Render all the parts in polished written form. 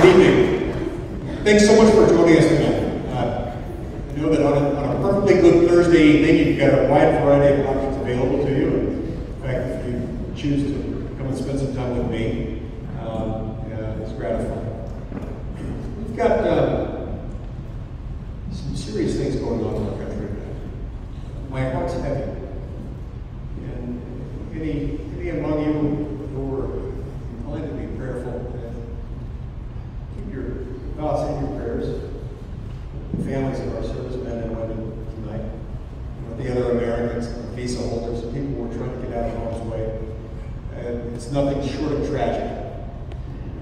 Good evening. Thanks so much for joining us tonight. I know that on a perfectly good Thursday evening, you've got a wide variety of options available to you. In fact, if you choose to come and spend some time with me, it's gratifying. We've got some serious things going on in our country tonight. My heart's heavy. And any among you who are inclined to be prayerful, keep your thoughts and your prayers. The families of our servicemen and women tonight, with the other Americans, visa holders, people who are trying to get out of harm's way. And it's nothing short of tragic.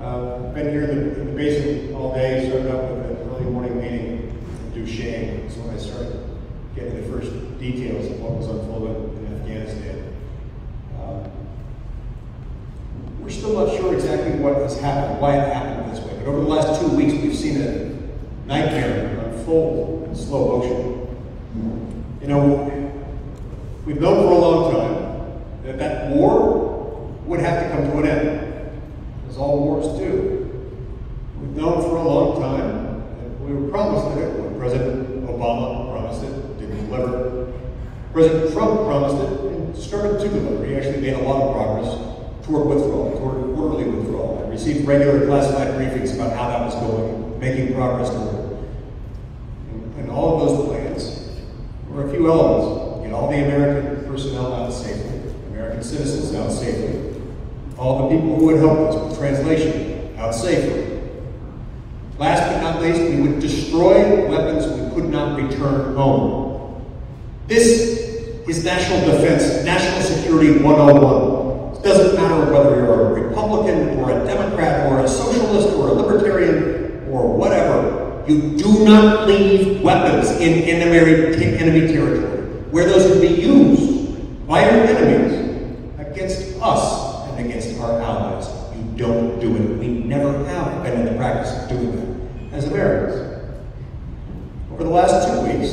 I've been here in the basement all day, started up with an early morning meeting in Duchesne. So when I started getting the first details of what was unfolding in Afghanistan. We're still not sure exactly what has happened, why it happened this way. But over the last 2 weeks, we've seen a nightmare unfold in slow motion. You know, we've known for a long time that war would have to come to an end, as all wars do. We've known for a long time, and we were promised it when President Obama promised it, didn't deliver. President Trump promised it and started to deliver. He actually made a lot of progress toward withdrawal, toward orderly withdrawal. I received regular classified briefings about how that was going, making progress toward it. And all of those plans were a few elements. Get all the American personnel out safely, American citizens out safely, all the people who would help us with translation out safely. Last but not least, we would destroy weapons we could not return home. This is national defense, national security 101. It doesn't matter whether you're a Republican or a Democrat or a socialist or a libertarian or whatever. You do not leave weapons in enemy territory where those would be used by your enemies against us and against our allies. You don't do it. We never have been in the practice of doing that as Americans. Over the last 2 weeks,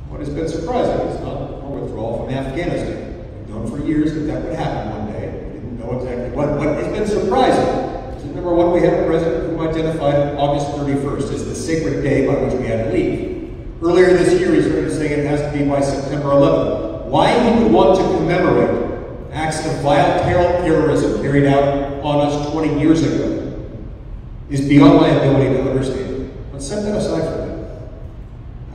what has been surprising is not our withdrawal from Afghanistan. We've known for years that that would happen one day. We didn't know exactly what. What has been surprising is that, number one, we have a president who identified August 31st as the sacred day by which we had to leave. Earlier this year, he started saying it has to be by September 11th. Why he would want to commemorate acts of vile terrorism carried out on us 20 years ago is beyond my ability to understand. But set that aside for a minute.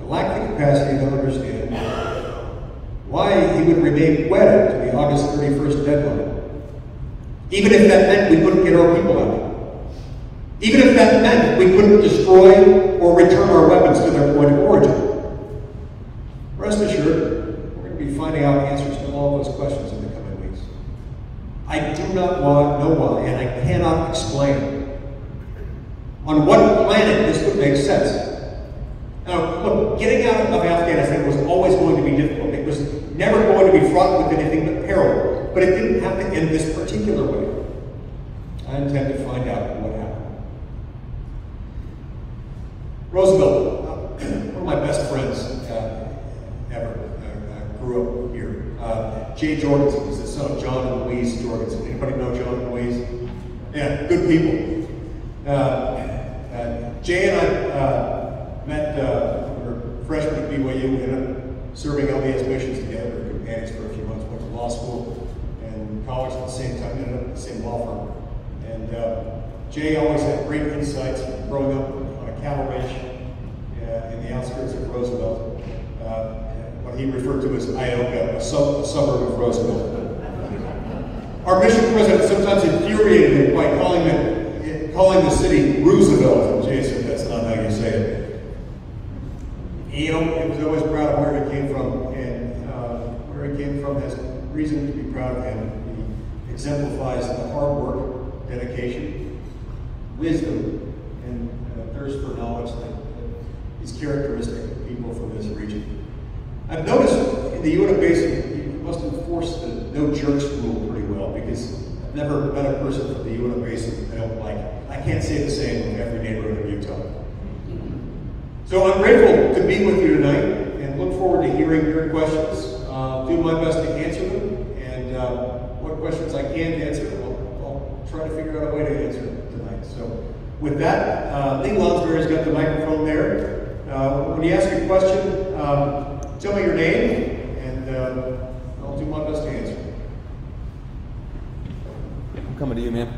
I lack the capacity to understand why he would remain wedded to the August 31st deadline, even if that meant we couldn't get our people out. Even if that meant we couldn't destroy or return our weapons to their point of origin. Rest assured, we're going to be finding out answers to all those questions in the coming weeks. I do not know why, and I cannot explain on what planet this would make sense. Now, look, getting out of Afghanistan was always going to be difficult. It was never going to be fraught with anything but peril. But it didn't have to end this particular way. I intend to find out what happened. Roosevelt, one of my best friends ever, grew up here. Jay Jorgensen is the son of John and Louise Jorgensen. Anybody know John and Louise? Yeah, good people. Jay and I met when we were freshmen at BYU. We ended up serving LDS missions together. We were companions for a few months. Went to law school and college at the same time. Ended up at the same law firm. And Jay always had great insights growing up on a cattle ranch in the outskirts of Roosevelt. What he referred to as Ioka, a suburb of Roosevelt. Our mission president sometimes infuriated him by calling the city Roosevelt. And Jay said, that's not how you say it. He was always proud of where he came from, and where he came from has reason to be proud of him. He exemplifies the hard work, dedication, wisdom, and thirst for knowledge that is characteristic of people from this region. I've noticed in the Uinta Basin, you must enforce the no jerks rule pretty well, because I've never met a person from the Uinta Basin I don't like. I can't say the same of every neighborhood of Utah. So I'm grateful to be with you tonight and look forward to hearing your questions. Do my best to answer them, and what questions I can't answer, I'll try to figure out a way to answer them tonight. So With that, Lee Lonsberry's got the microphone there. When you ask your question, tell me your name, and I'll do my best to answer. I'm coming to you, ma'am.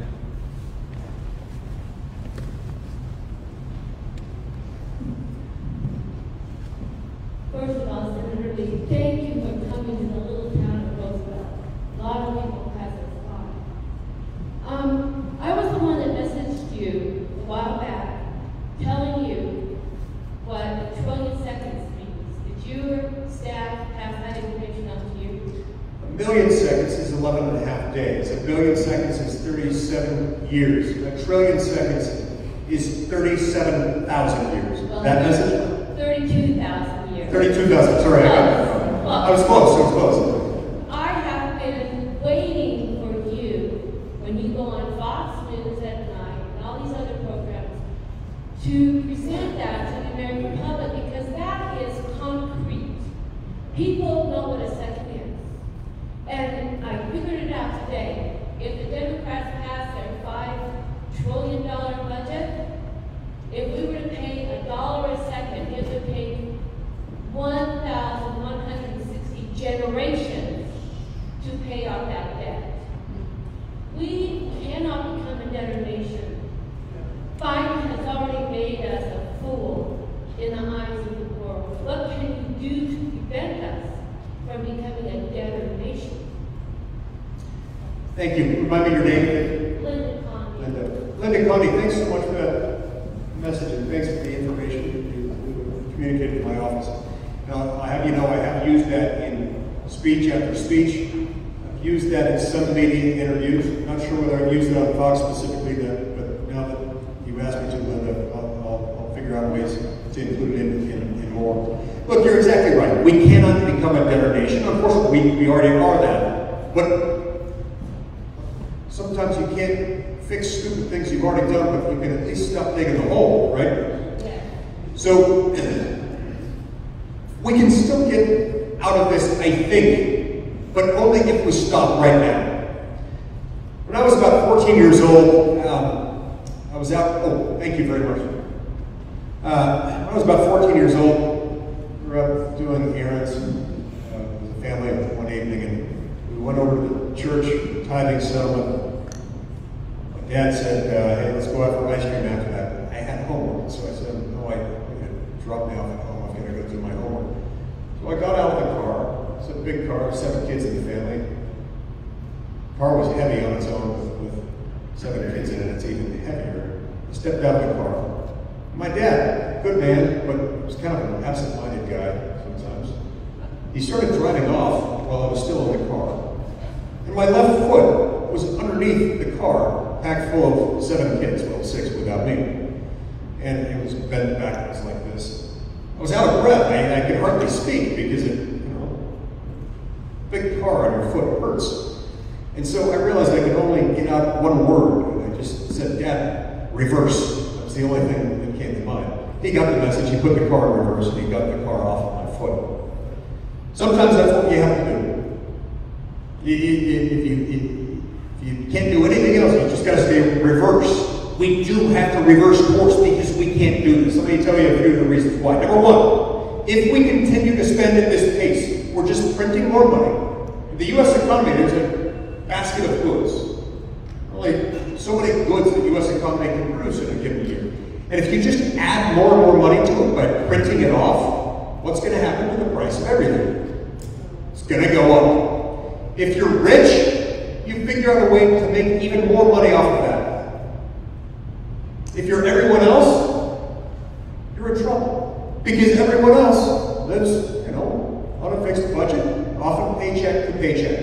First of all, Senator Lee, thank you for coming to the little town of Roosevelt. A lot of people pass us by. I was the one that messaged you a while back, telling you what a trillion seconds means. Did your staff pass that information on to you? A million seconds is 11.5 days. A billion seconds is 37 years. A trillion seconds is 37,000 years. Well, that message? 32,000 years. 32,000, sorry, I was close, I was close. I have been waiting for you when you go on Fox News at night and all these other programs to present that to the American public, because that is concrete. People know what a second is. And I figured it out today. If the Democrats pass their $5 trillion budget, if we were to pay $1 a second, it would pay 1,160 generations to pay off that debt. We cannot become a debtor nation. Biden has already made us a fool in the eyes of the world. What can you do to prevent us from becoming a debtor nation? Thank you. Remind me your name. Linda Conley. Linda Conley, thanks so much for that message, and thanks for the information you communicated to my office. Now, I have used that in speech after speech. I've used that in some media interviews. I'm not sure whether I've used it on Fox specifically, but now that you asked me to, Linda, I'll figure out ways to include it in more. Look, you're exactly right. We cannot become a debtor nation. Unfortunately, we already are that. But sometimes you can't fix stupid things you've already done, but you can at least stop digging the hole, right? Yeah. So, we can still get out of this, I think, but only if we stop right now. When I was about 14 years old, I was out, oh, thank you very much. When I was about 14 years old, we were out doing errands with the family one evening, and we went over to the church tithing settlement. My dad said, hey, let's go out for ice cream after that. I had homework, so I said, no, you dropped me off at home. I've got to go do my homework. So I got out of the car. It's a big car, 7 kids in the family. The car was heavy on its own with 7 kids in it. It's even heavier. I stepped out of the car. My dad, good man, but was kind of an absent-minded guy sometimes. He started driving off while I was still in the car. And my left foot was underneath the car, packed full of 7 kids, well, 6 without me. And it was bent backwards like this. I was out of breath. I could hardly speak because big car on your foot hurts. And so I realized I could only get out one word. And I just said, Dad, reverse. That was the only thing that came to mind. He got the message. He put the car in reverse, and he got the car off of my foot. Sometimes that's what you have to do. If you can't do anything else, you just got to stay reverse. We do have to reverse course because we can't do this. Let me tell you a few of the reasons why. Number one, if we continue to spend at this pace, we're just printing more money. In the U.S. economy, there's a basket of goods. Only so many goods the U.S. economy can produce in a given year. And if you just add more and more money to it by printing it off, what's going to happen to the price of everything? It's going to go up. If you're rich, you figure out a way to make even more money off of that. If you're everyone else, you're in trouble. Because everyone else lives, on a fixed budget, often paycheck to paycheck.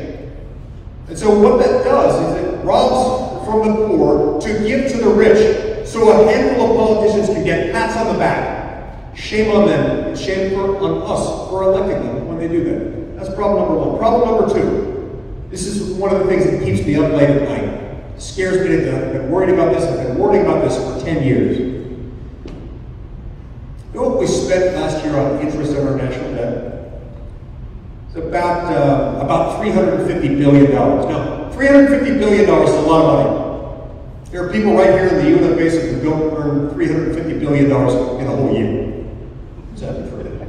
And so what that does is it robs from the poor to give to the rich, so a handful of politicians can get pats on the back. Shame on them, and shame on us for electing them when they do that. That's problem number one. Problem number two. This is one of the things that keeps me up late at night. It scares me to death. I've been worried about this. I've been worrying about this for 10 years. You know what we spent last year on interest on our national debt? It's about $350 billion. Now, $350 billion is a lot of money. There are people right here in the UNF Basin who don't earn $350 billion in a whole year. Who's happy for that?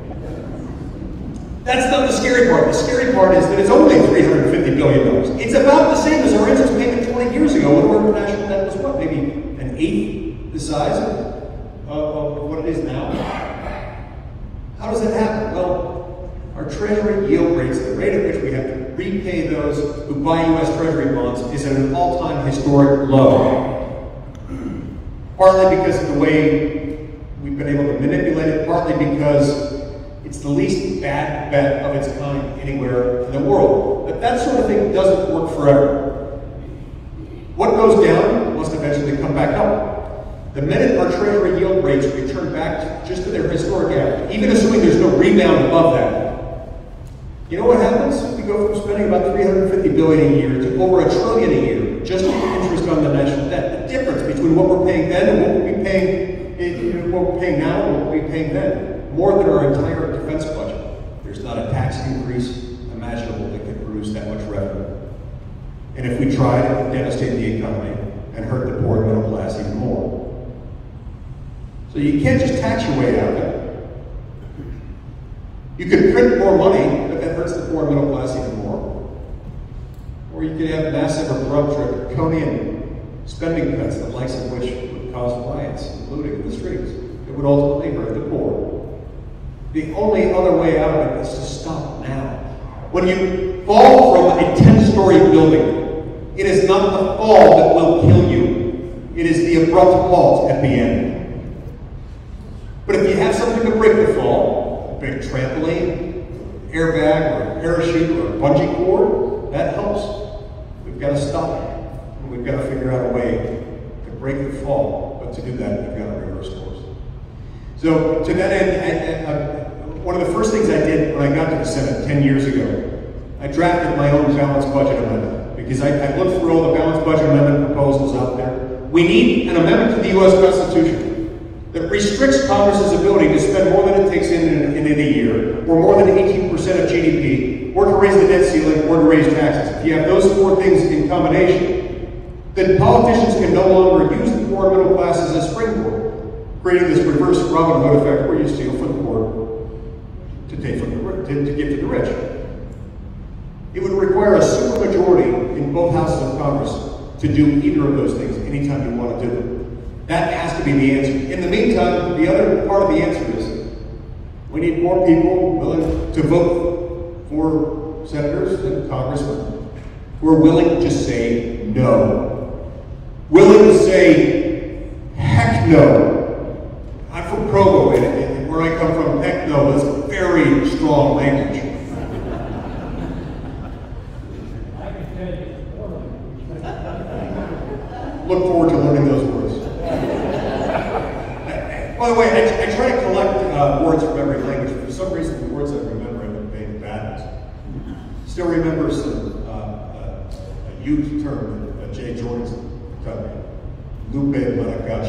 That's not the scary part. The scary part is that it's only $350 billion. It's about the same as our interest payment 20 years ago when our national debt was what, maybe an eighth the size of what it is now? How does that happen? Well, our Treasury yield rates, the rate at which we have to repay those who buy U.S. Treasury bonds, is at an all-time historic low. Partly because of the way we've been able to manipulate it, partly because it's the least bad bet of its kind anywhere in the world. But that sort of thing doesn't work forever. What goes down must eventually come back up. The minute our Treasury yield rates return back just to their historic average, even assuming there's no rebound above that, you know what happens? We go from spending about $350 billion a year to over $1 trillion a year just in interest on the national debt. The difference between what we're paying then and what we're paying now and what we'll be paying then, more than our entire defense budget. There's not a tax increase imaginable that could produce that much revenue. And if we tried, it would devastate the economy and hurt the poor and middle class even more. So you can't just tax your way out of it. You could print more money, but that hurts the poor and middle class even more. Or you could have massive abrupt draconian spending cuts, the likes of which would cause riots and looting in the streets. It would ultimately hurt the poor. The only other way out of it is to stop now. When you fall from a 10-story building, it is not the fall that will kill you. It is the abrupt halt at the end. But if you have something to break the fall, a big trampoline, airbag, or a parachute, or a bungee cord, that helps. We've got to stop it. And we've got to figure out a way to break the fall. But to do that, we've got to reverse course. So to that end, one of the first things I did when I got to the Senate 10 years ago, I drafted my own balanced budget amendment. Because I looked through all the balanced budget amendment proposals out there. We need an amendment to the U.S. Constitution that restricts Congress's ability to spend more than it takes in a year, or more than 18% of GDP, or to raise the debt ceiling, or to raise taxes. If you have those four things in combination, then politicians can no longer use the poor middle class as a springboard, creating this reverse Robin Hood effect where you steal from the poor to take from the rich, to give to the rich. It would require a supermajority in both houses of Congress to do either of those things anytime you want to do them. That has to be the answer. In the meantime, the other part of the answer is we need more people willing to vote for senators and congressmen who are willing to say no. Willing to say, heck no. I'm from Provo, and where I come from, heck no is very strong language. Look forward to learning those words. By the way, I try to collect words from every language. For some reason, the words I remember have been made bad. Still remember a youth term that Jay Jordan taught me. Lupe Maracach.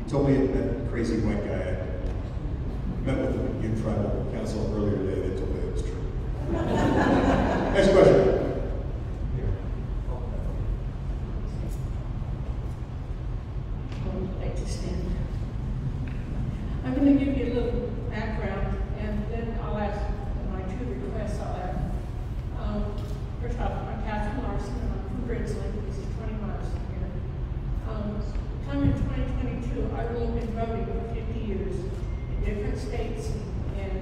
He told me that crazy white guy I met with the youth tribal council earlier today. They told me it was true. Next question. I'm going to give you a little background, and then I'll ask my two requests. I'll ask. First off, I'm Catherine Larson, and I'm from Bridgeland. This is 20 miles from here. Come in 2022, I will have been voting for 50 years in different states, and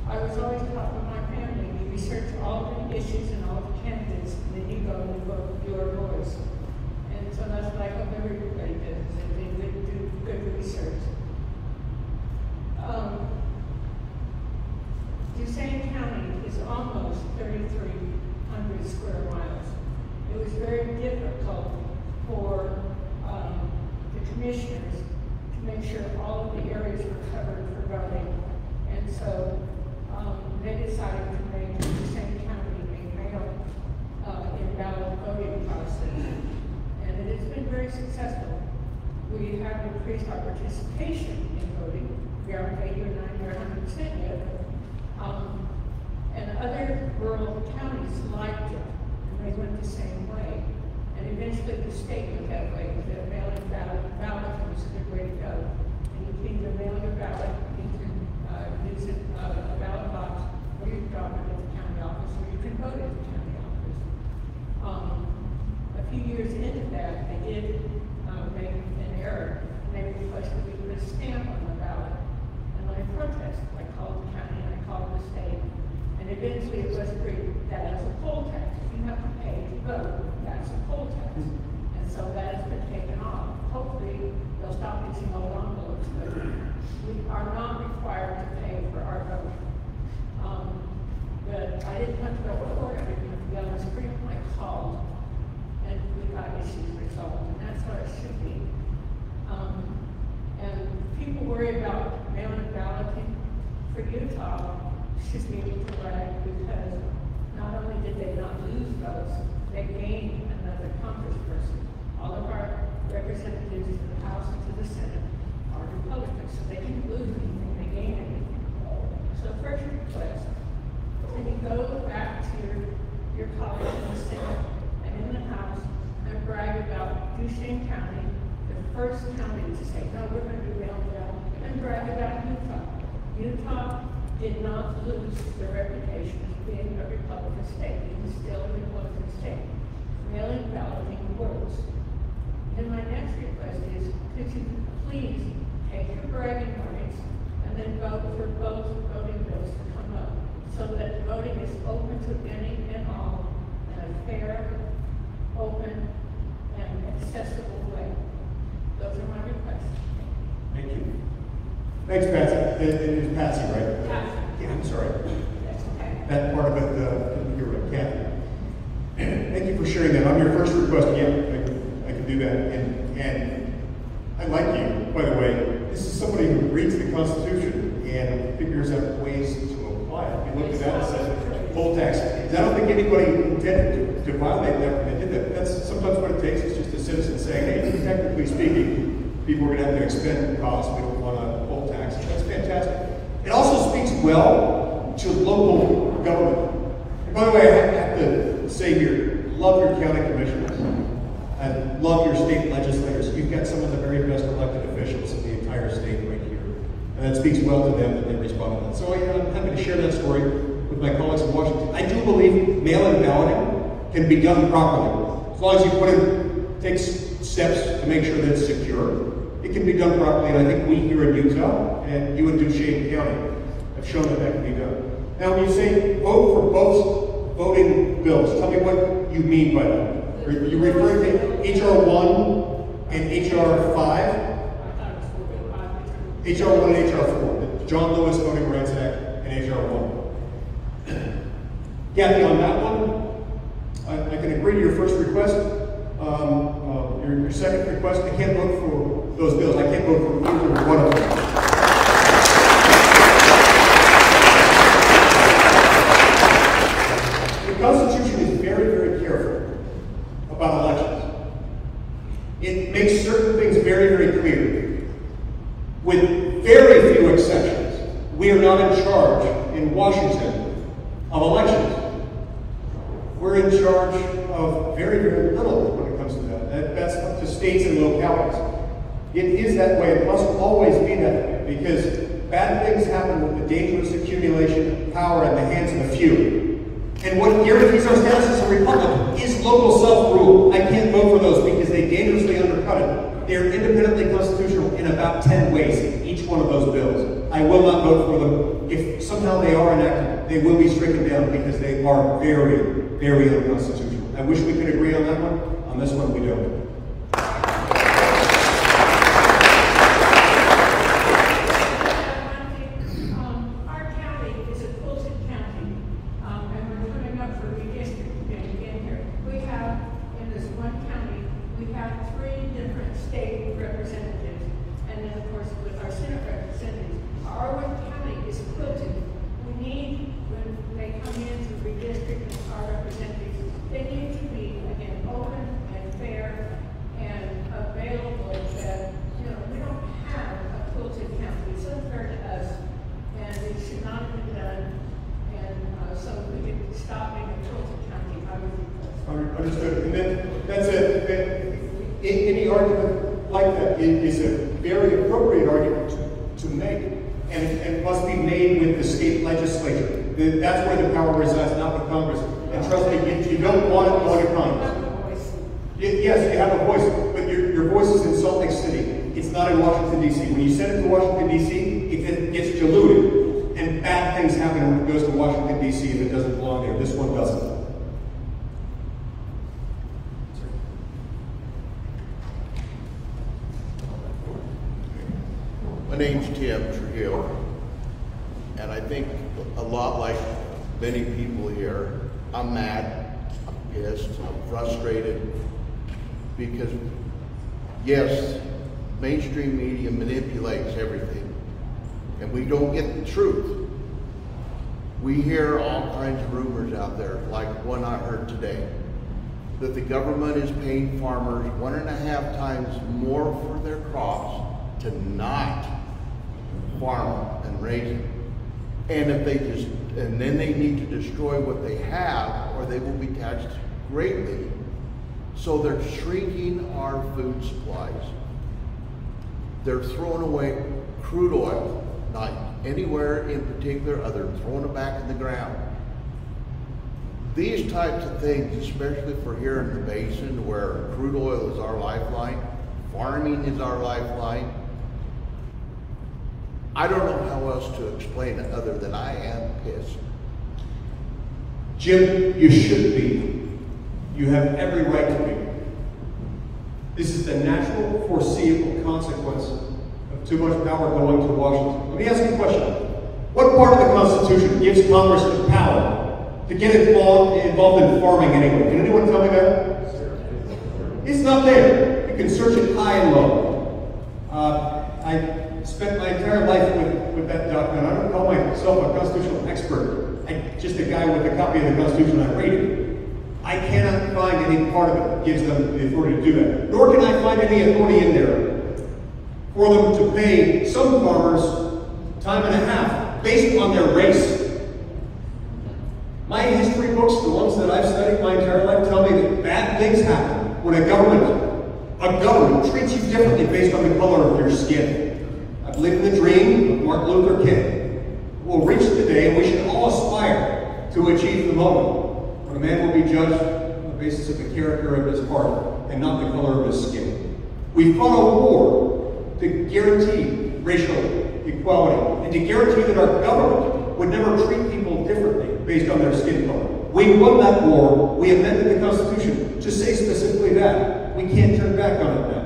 I was always taught by my family, you research all of the issues and all the candidates, and then you go and vote your voice. And so that's what I hope everybody does, that they do good research. Duchesne County is almost 3,300 square miles. It was very difficult for the commissioners to make sure all of the areas were covered for voting. And so they decided to make Duchesne County a mail in-ballot voting process. And it has been very successful. We have increased our participation in voting. We aren't 80 or 90 or 100% yet. And other rural counties liked it, and they went the same way. And eventually the state went that way, that mail-in ballot was a good way to go. And you can either mail your ballot, you can use a ballot box, or you can drop it at the county office, or you can vote at the county office. A few years into that, they did make an error, and they requested we put a stamp on the ballot. And when I protested, I called the county and I called the state, and eventually it was agreed that as a poll tax, if you have to pay to vote, that's a poll tax. And so that has been taken off. Hopefully, they'll stop using old envelopes, but we are not required to pay for our vote. But I didn't have to go to court, I didn't have to go on the Supreme Court, I called, and we got issues resolved, and that's what it should be. And people worry about mail-in balloting. For Utah, should be able to brag because not only did they not lose votes, they gained another congressperson. All of our representatives to the House and to the Senate are Republicans, so they didn't lose anything, they gained anything. So first request, can you go back to your colleagues in the Senate and in the House and brag about Duchesne County, the first county to say, no, we're going to do mail-in ballot, and brag about Utah. Utah did not lose their reputation as being a Republican state. It is still a Republican state. Mail-in balloting works. And my next request is, could you please take your bragging rights and then vote for both voting bills to come up so that voting is open to any and all in a fair, open, and accessible way. Those are my requests. Thank you. Thanks, Patsy. It is Patsy, right? Patsy. Yeah, I'm sorry. That's okay. That part of it, you're right, Kathy. Thank you for sharing that. On your first request, yeah, I can do that. And I like you, by the way. This is somebody who reads the Constitution and figures out ways to apply it. You look at that and said, poll tax. I don't think anybody intended to violate that when they did that. That's sometimes what it takes. It's just a citizen saying, hey, technically speaking, people are going to have to expend costs. We don't want a poll tax. That's fantastic. It also speaks well to local government. And by the way, I have to say here, love your county commissioners. I love your state legislators. You've got some of the very best elected officials in the entire state right here. And that speaks well to them that they respond to that. So I'm happy to share that story with my colleagues in Washington. I do believe mail-in balloting can be done properly. As long as you take steps to make sure that it's secure, it can be done properly. And I think we here in Utah and you in Duchesne County have shown that can be done. Now, when you say vote for both voting bills, tell me what you mean by that. Are you referring to H.R. 1 and H.R. 5? H.R. 1 and H.R. 4, the John Lewis Voting Rights Act and H.R. 1. Kathy, on that one, I can agree to your first request. Your second request, I can't vote for those bills. I can't vote for either one of them. The Constitution is very, very careful about elections. It makes certain things very, very clear. With very few exceptions, we are not in charge in Washington of elections. We're in charge of very, very little when it comes to that. That's up to states and localities. It is that way. It must always be that way because bad things happen with the dangerous accumulation of power in the hands of the few. And what guarantees our status as a republic is local self-rule. I can't vote for those because they dangerously undercut it. They are independently constitutional in about 10 ways, each one of those bills. I will not vote for them. If somehow they are enacted, they will be stricken down because they are very, very unconstitutional. I wish we could agree on that one. On this one, we don't. Understood. And then that's it. any argument like that is a very appropriate argument to make, and it must be made with the state legislature. That's where the power resides, not with Congress. And trust me, if you don't want it, go to Congress. Yes, you have a voice, but your voice is in Salt Lake City. It's not in Washington, D.C. When you send it to Washington, D.C., it gets diluted, and bad things happen when it goes to Washington, D.C. if it doesn't belong there. This one doesn't. My name's Tim Trujillo, and I think a lot like many people here, I'm mad, I'm pissed, I'm frustrated, because yes, mainstream media manipulates everything, and we don't get the truth. We hear all kinds of rumors out there, like one I heard today, that the government is paying farmers 1.5 times more for their crops to not farm and raise it. And if they and then they need to destroy what they have, or they will be taxed greatly. So they're shrinking our food supplies. They're throwing away crude oil, not anywhere in particular, other than throwing it back in the ground. These types of things, especially for here in the basin where crude oil is our lifeline, farming is our lifeline, I don't know how else to explain it other than I am pissed. Jim, you should be. You have every right to be. This is the natural, foreseeable consequence of too much power going to Washington. Let me ask you a question. What part of the Constitution gives Congress the power to get involved in farming anyway? Can anyone tell me that? It's not there. You can search it high and low. I spent my entire life with that document. I don't call myself a constitutional expert. I'm just a guy with a copy of the Constitution I read it. I cannot find any part of it that gives them the authority to do that. Nor can I find any authority in there for them to pay some farmers time and a half based on their race. My history books, the ones that I've studied my entire life, tell me that bad things happen when a government treats you differently based on the color of your skin. I've lived the dream of Martin Luther King. We'll reach the day, and we should all aspire to achieve the moment when a man will be judged on the basis of the character of his heart and not the color of his skin. We fought a war to guarantee racial equality and to guarantee that our government would never treat people differently based on their skin color. We won that war. We amended the Constitution to say specifically that. We can't turn back on it now.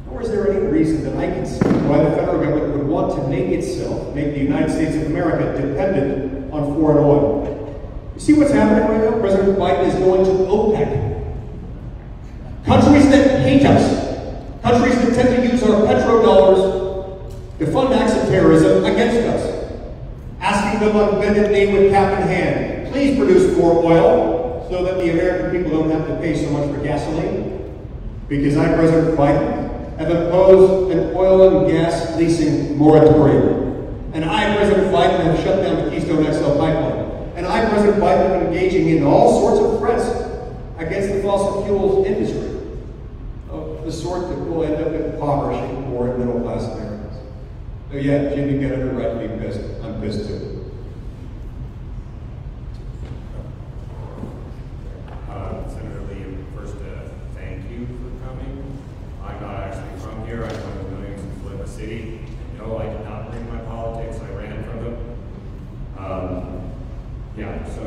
Nor is there any reason that I can see why the federal government would want to make the United States of America dependent on foreign oil. You see what's happening right now? President Biden is going to OPEC. Countries that hate us, countries that tend to use our petrodollars to fund acts of terrorism against us, asking them on bended knee with cap in hand, please produce more oil so that the American people don't have to pay so much for gasoline. Because I, President Biden, have imposed an oil and gas leasing moratorium. And I, President Biden, have shut down the Keystone XL pipeline. And I, President Biden, am engaging in all sorts of threats against the fossil fuels industry, of the sort that will end up impoverishing poor and middle class Americans. So yeah, Jim, you get every right to be pissed. I'm pissed too. Senator Lee, first, thank you for coming. I'm not actually from here. I'm one of the millions who live in the city. No, I did not bring my politics. I ran from them. Yeah, so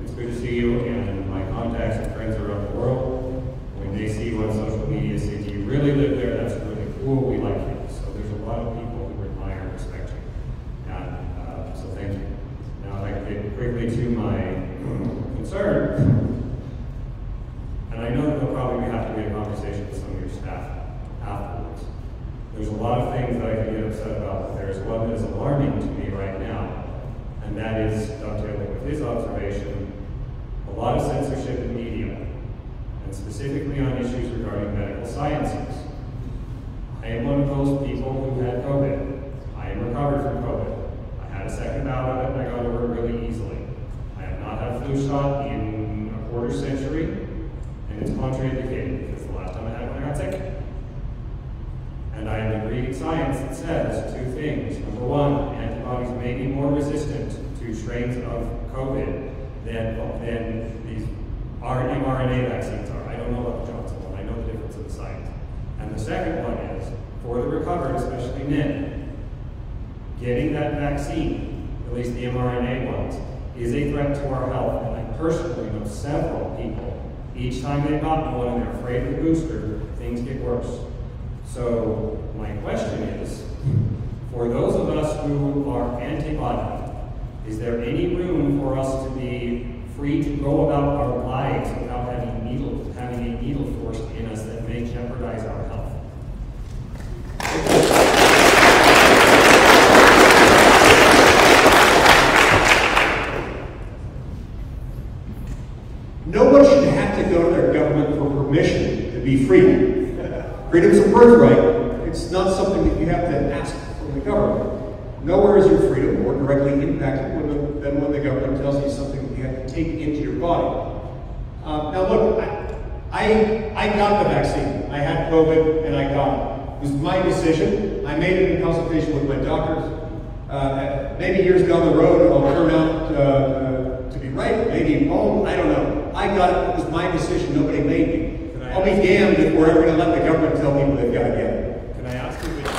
it's good to see you, and my contacts and friends around the world, when they see you on social media, say, do you really live there? That's really cool. We like you. So there's a lot of people who admire and respect you. And so thank you. Now I'd like to get quickly to my concern. And I know that there'll probably have to be a conversation with some of your staff afterwards. There's a lot of things that I can get upset about, but there's one that is alarming to me right now, and that is, dovetailing with his observation, a lot of censorship in media, and specifically on issues regarding medical sciences. I am one of those people who had COVID. I am recovered from COVID. I had a second bout of it, and I got over it really easily. I have not had a flu shot in a quarter century, and it's contraindicated because the reading science that says two things. Number one, antibodies may be more resistant to strains of COVID than these mRNA vaccines are. I don't know about the Johnson one. I know the difference in the science. And the second one is, for the recovered, especially men, getting that vaccine, at least the mRNA ones, is a threat to our health. And I personally know several people, each time they've gotten one and they're afraid of the booster, things get worse. So my question is, for those of us who are antibody, is there any room for us to be free to go about our lives without having a needle forced in us that may jeopardize our health? No one should have to go to their government for permission to be free. Freedom's a birthright. It's not something that you have to ask from the government. Nowhere is your freedom more directly impacted than when the government tells you something that you have to take into your body. Now look, I got the vaccine. I had COVID and I got it. It was my decision. I made it in consultation with my doctors. Maybe years down the road I'll turn out to be right, maybe wrong, I don't know. I got it. It was my decision. Nobody made me. I'll be damned if we're ever going to let the government tell people they've got to get it. Can I ask you which was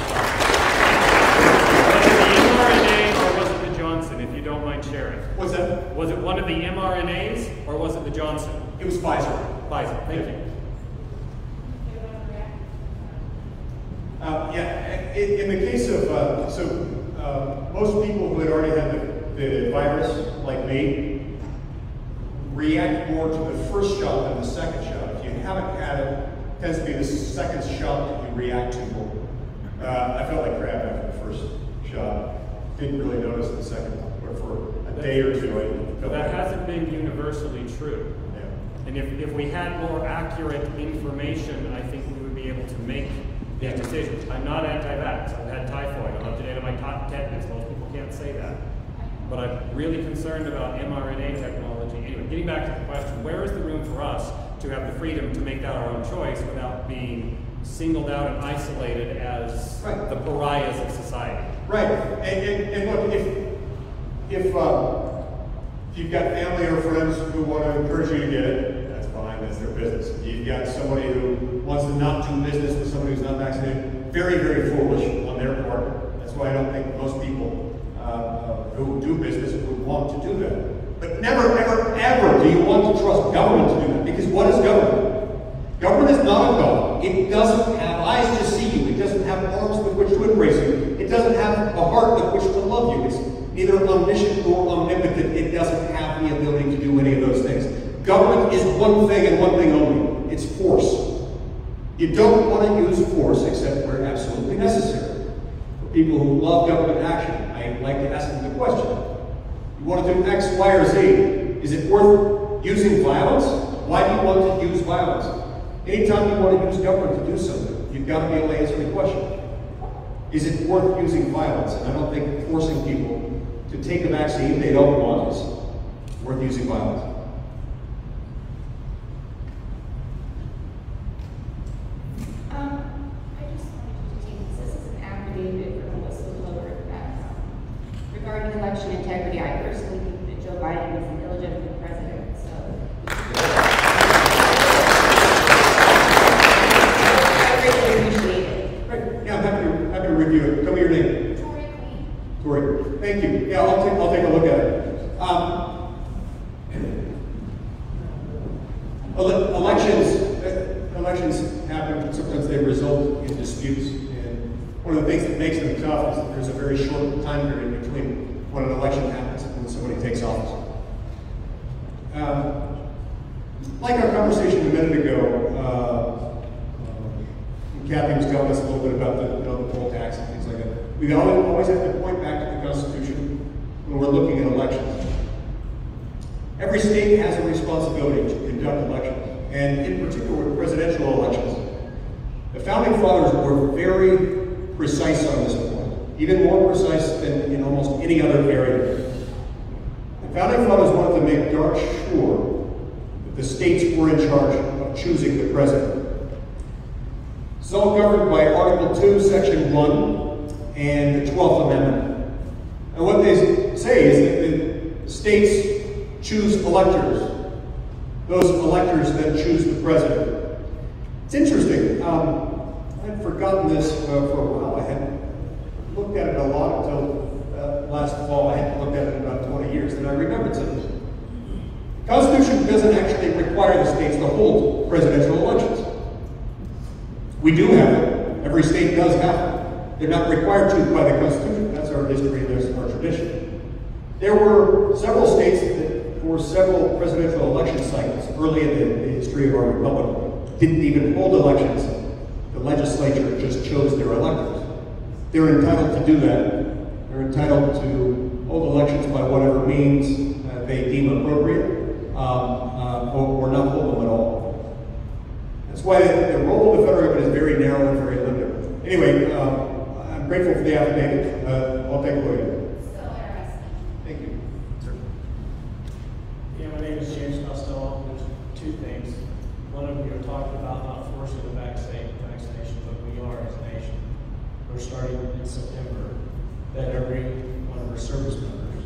it the mRNA or was it the Johnson, if you don't mind sharing? What's that? Was it one of the mRNAs or was it the Johnson? It was Pfizer. Pfizer, thank you. In the case of, most people who had already had the virus, like me, react more to the first shot than the second shot. If you haven't had it, it tends to be the second shot that you react to more. I felt like crap after the first shot. Didn't really notice the second one, or for a day or two. But that hasn't been universally true. Yeah. And if we had more accurate information, I think we would be able to make these decisions. I'm not anti-vax. I've had typhoid. I'm up to date on my tetanus. Most people can't say that. But I'm really concerned about mRNA technology. Anyway, getting back to the question, where is the room for us to have the freedom to make that our own choice without being singled out and isolated as the pariahs of society? Right. And look, if you've got family or friends who want to encourage you to get it, that's fine, that's their business. If you've got somebody who wants to not do business with somebody who's not vaccinated, very, very foolish on their part. That's why I don't think most people who do business would want to do that. But never, ever, ever do you want to trust government to do that. Because what is government? Government is not a God. It doesn't have eyes to see you. It doesn't have arms with which to embrace you. It doesn't have a heart with which to love you. It's neither omniscient nor omnipotent. It doesn't have the ability to do any of those things. Government is one thing and one thing only. It's force. You don't want to use force except where absolutely necessary. For people who love government action, I'd like to ask them the question. You want to do X, Y, or Z. Is it worth using violence? Why do you want to use violence? Anytime you want to use government to do something, you've got to be able to answer the question. Is it worth using violence? And I don't think forcing people to take a vaccine they don't want is worth using violence. I just wanted to change this. This is an affidavit from a whistleblower that regarding election integrity, I personally think that Joe Biden is an illegitimate president, so I really appreciate it. Right. Yeah, I'm happy to review it. Tell me your name. Tori Queen. Tori. Thank you. Yeah, I'll take a look at it. Elections happen. Sometimes they result in disputes. And one of the things that makes them tough is that there's a very short time period between when an election happens and when somebody takes office. Like our conversation a minute ago, Kathy was telling us a little bit about the poll tax and things like that. We always have to point back to the Constitution when we're looking at elections. Every state has a responsibility to conduct elections, and in particular with presidential elections. The Founding Fathers were very precise on this point, even more precise than in almost any other area. The Founding Fathers wanted to make darn sure that the states were in charge of choosing the president. It's all governed by Article 2, Section 1, and the 12th Amendment. And what they say is that the states choose electors. Those electors then choose the president. It's interesting. I'd forgotten this for a while. I hadn't looked at it a lot until last fall. I hadn't looked at it in about 20 years, and I remembered something. The Constitution doesn't actually require the states to hold presidential elections. We do have them. Every state does have them. They're not required to by the Constitution. That's our history and that's our tradition. There were several states that, for several presidential election cycles early in the history of our republic, didn't even hold elections. The legislature just chose their electors. They're entitled to do that. They're entitled to hold elections by whatever means they deem appropriate, or not hold them at all. That's why the role of the federal government is very narrow and very limited. Anyway, I'm grateful for the affidavit. I'll take a look at it. So interesting. Thank you. Sir. Yeah, my name is James Costello. There's two things. One of you are talking about not forcing the vaccination, but we are as a nation. We're starting in September that every one of our service members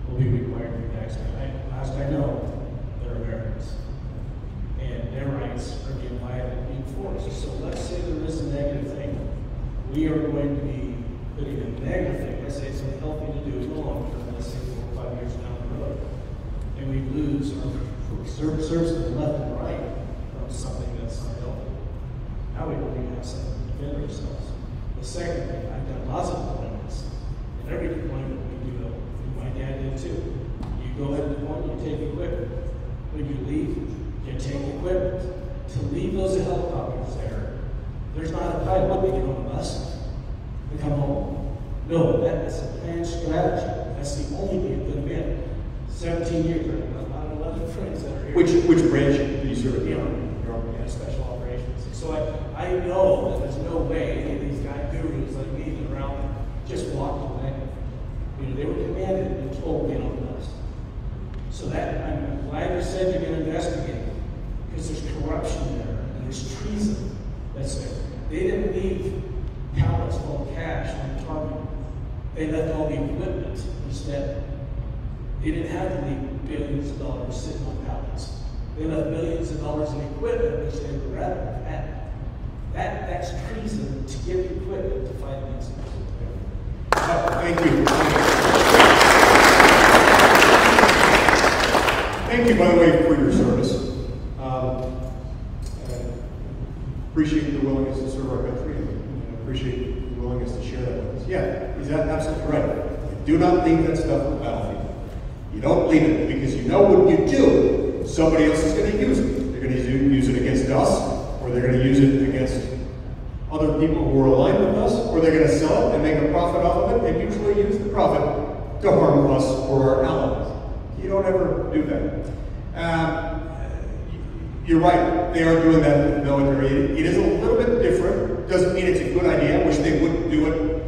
will be required to be vaccinated. Last I know, they're Americans. And their rights are being violated and being forced. So let's say there is a negative thing. We are going to be putting a negative thing. Let's say it's unhealthy to do in the long term, let's say 4 or 5 years down the road. And we lose our services left and right from something that's unhealthy. Now we don't even have something to defend ourselves. The second thing, I've done lots of deployments. And every deployment we do, my dad did too. You go ahead and deploy, you take equipment. When you leave, you take equipment. To leave those helicopters there, there's not a pilot they get on a bus to come home. No, that is a planned strategy. That's the only thing that could have been. 17 years, I've got a lot of 11 friends that are here. Which branch do you serve? The Army. Yeah, special operations. So I know that there's no way any of these guy gurus like me that are out there just walked away. You know, they were commanded and told to get on the bus. So that, I'm glad you said you're going to investigate, because there's corruption there, and there's treason that's there. They didn't leave pallets full of cash on the target. They left all the equipment instead. They didn't have to leave billions of dollars sitting on pallets. They left billions of dollars in equipment, which they would rather have had. That's treason to give equipment to fight against it. Thank you. Thank you, by the way, for your service. Appreciate your willingness to serve our country, and appreciate your willingness to share that with us. Yeah, he's absolutely right. You do not leave that stuff on the battlefield. You don't leave it because you know when you do, somebody else is going to use it. They're going to use it against us, or they're going to use it against other people who are aligned with us, or they're going to sell it and make a profit off of it, and usually use the profit to harm us or our allies. You don't ever do that. You're right, they are doing that in the military. It is a little bit different. Doesn't mean it's a good idea. I wish they wouldn't do it.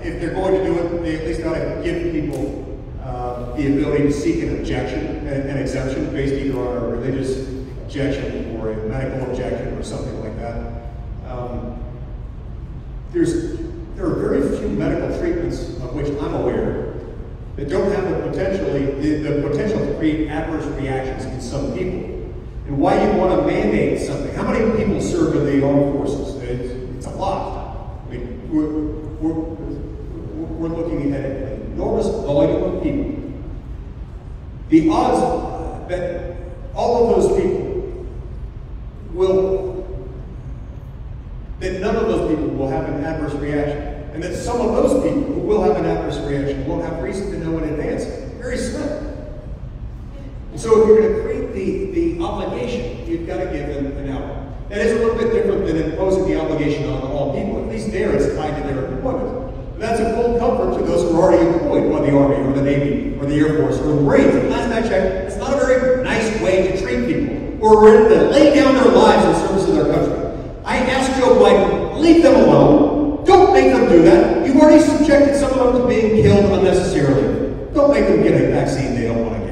If they're going to do it, they at least ought to give people the ability to seek an objection, an exemption based either on a religious objection or a medical objection or something like that. There are very few medical treatments of which I'm aware that don't have the potential to create adverse reactions in some people. And why you want to mandate something? How many people serve in the armed forces? It's a lot. I mean, we're looking at an enormous volume of people. The odds that all of those people that none of those people will have an adverse reaction, and that some of those people who will have an adverse reaction won't have reason to know in advance. Very slim. And so if you're going to create the obligation, you've got to give them an out. That is a little bit different than imposing the obligation on all people. At least there it's tied to their employment. That's a full comfort to those who are already employed by the Army or the Navy or the Air Force or the Marines. And last I checked, it's not a very nice way to treat people who are ready to lay down their lives in service of their country. I asked Joe Biden, leave them alone. Don't make them do that. You've already subjected some of them to being killed unnecessarily. Don't make them get a vaccine they don't want to get.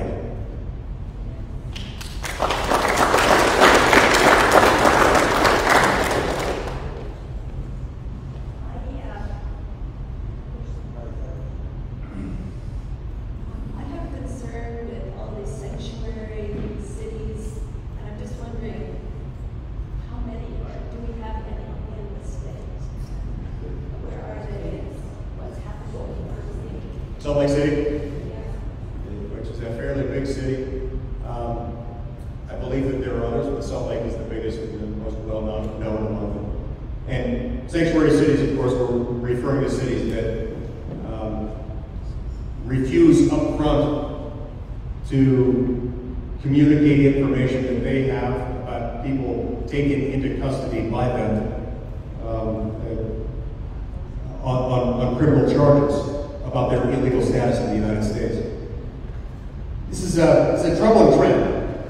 Salt Lake City, which is a fairly big city. I believe that there are others, but Salt Lake is the biggest and the most well-known among them. And sanctuary cities, of course, we're referring to cities that refuse up front to communicate information that they have about people taken into custody by them on criminal charges about their illegal status in the United States. This is a troubling trend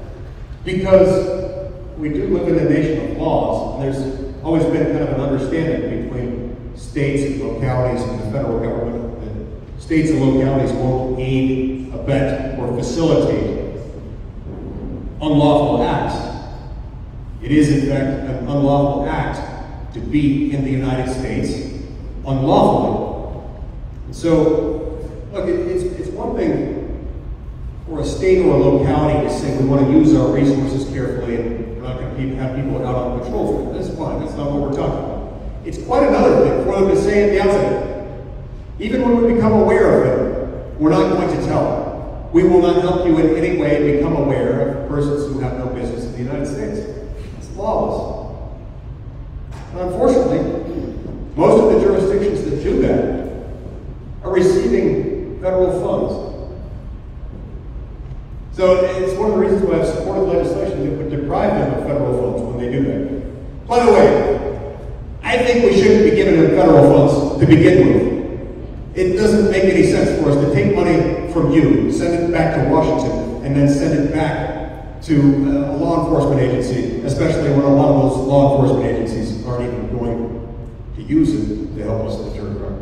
because we do live in a nation of laws, and there's always been kind of an understanding between states and localities and the federal government. States and localities won't aid, abet, or facilitate unlawful acts. It is, in fact, an unlawful act to be in the United States unlawfully. And so, look, it's one thing for a state or a locality to say we want to use our resources carefully and we're not going to have people out on patrol for it. That's fine. That's not what we're talking about. It's quite another thing for them to say at the outset, even when we become aware of it, we're not going to tell. We will not help you in any way become aware of persons who have no business in the United States. It's lawless. And unfortunately, most of the jurisdictions that do that are receiving federal funds. So it's one of the reasons why I've supported legislation that would deprive them of federal funds when they do that. By the way, I think we shouldn't be giving them federal funds to begin with. It doesn't make any sense for us to take money from you, send it back to Washington, and then send it back to a law enforcement agency, especially when a lot of those law enforcement agencies aren't even going to use it to help us deter crime.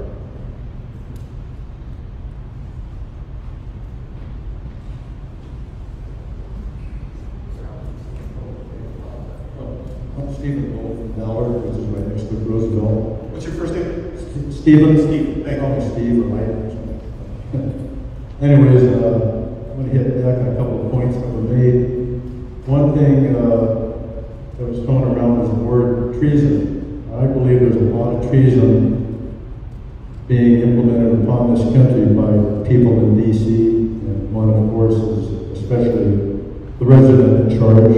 I'm Stephen Gold from Ballard, which is right next to Roosevelt. What's your first name? Stephen. Steve. Thank Call me you. Steve or Mike or something. Anyways, I'm going to hit back on a couple of points that were made. One thing that was thrown around was the word treason. I believe there's a lot of treason being implemented upon this country by people in D.C. And one, of course, is especially the resident in charge,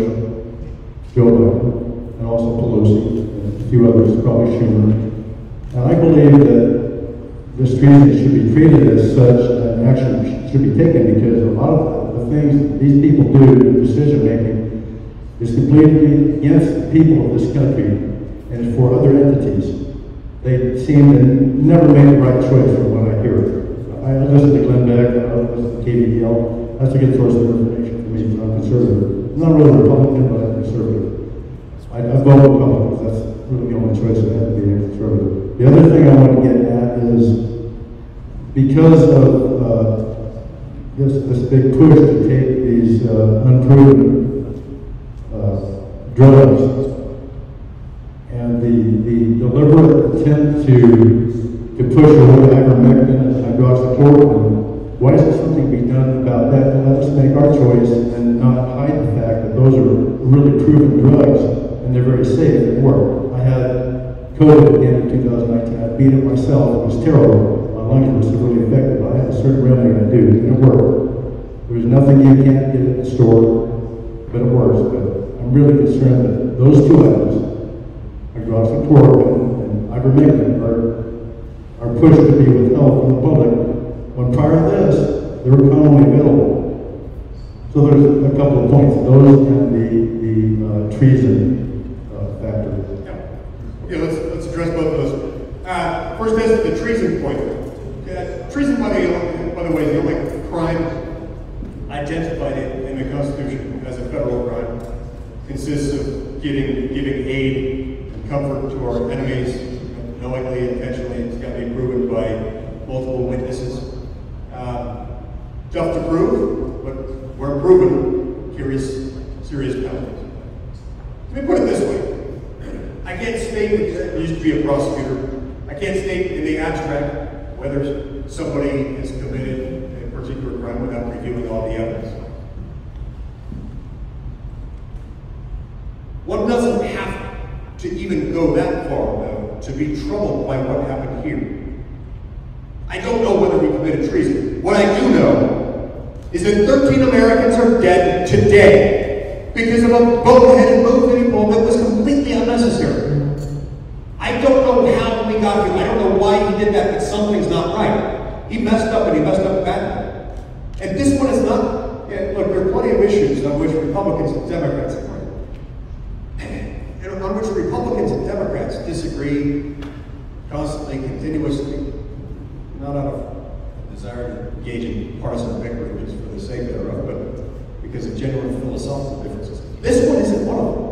Joe Biden, and also Pelosi, and a few others, probably Schumer. And I believe that this treason should be treated as such, and action should be taken, because a lot of the things that these people do in decision making is completely against the people of this country and is for other entities. They seem to never make the right choice from what I hear. I listen to Glenn Beck, I listen to KBDL. That's a good source of information for me, because I'm conservative. I'm not really a Republican, but I'm conservative. I vote Republicans. That's really the only choice I have to be a conservative. The other thing I want to get at is, because of this big push to take these unproven drugs and the deliberate attempt to push away ivermectin and hydroxychloroquine, why isn't something be done about that? And let us make our choice and not hide the fact that those are really proven drugs and they're very safe at work. I had COVID again in 2019. I beat it myself. It was terrible. My lungs were severely affected, but I had a certain remedy I do, and it worked. There's nothing you can't get at the store, but it works. But I'm really concerned that those two items, hydroxychloroquine and ivermectin, are pushed to be withheld from the public, when prior to this, they were commonly available. So there's a couple of points, those and the treason factor. Yeah, let's address both of those. First, as the treason point. Treason, by the way, is the only crime identified in the Constitution as a federal crime. Consists of giving aid and comfort to our enemies, knowingly, intentionally. It's got to be proven by multiple witnesses. Tough to prove, but where proven, serious penalties. Let me put it this way. I can't state, I used to be a prosecutor, I can't state in the abstract whether somebody has committed a particular crime without reviewing all the evidence. One doesn't have to even go that far, though, to be troubled by what happened here. I don't know whether we committed treason. What I do know is that 13 Americans are dead today because of a boneheaded move that he pulled that was completely unnecessary. I don't know how we got here. I don't know why he did that, but something's not right. He messed up, and he messed up badly. And this one is not, look, there are plenty of issues on which Republicans and Democrats agree. On which Republicans and Democrats disagree constantly, continuously, not out of a desire to engage in partisan bickering just for the sake thereof, but because of genuine philosophical differences. This one isn't one of them.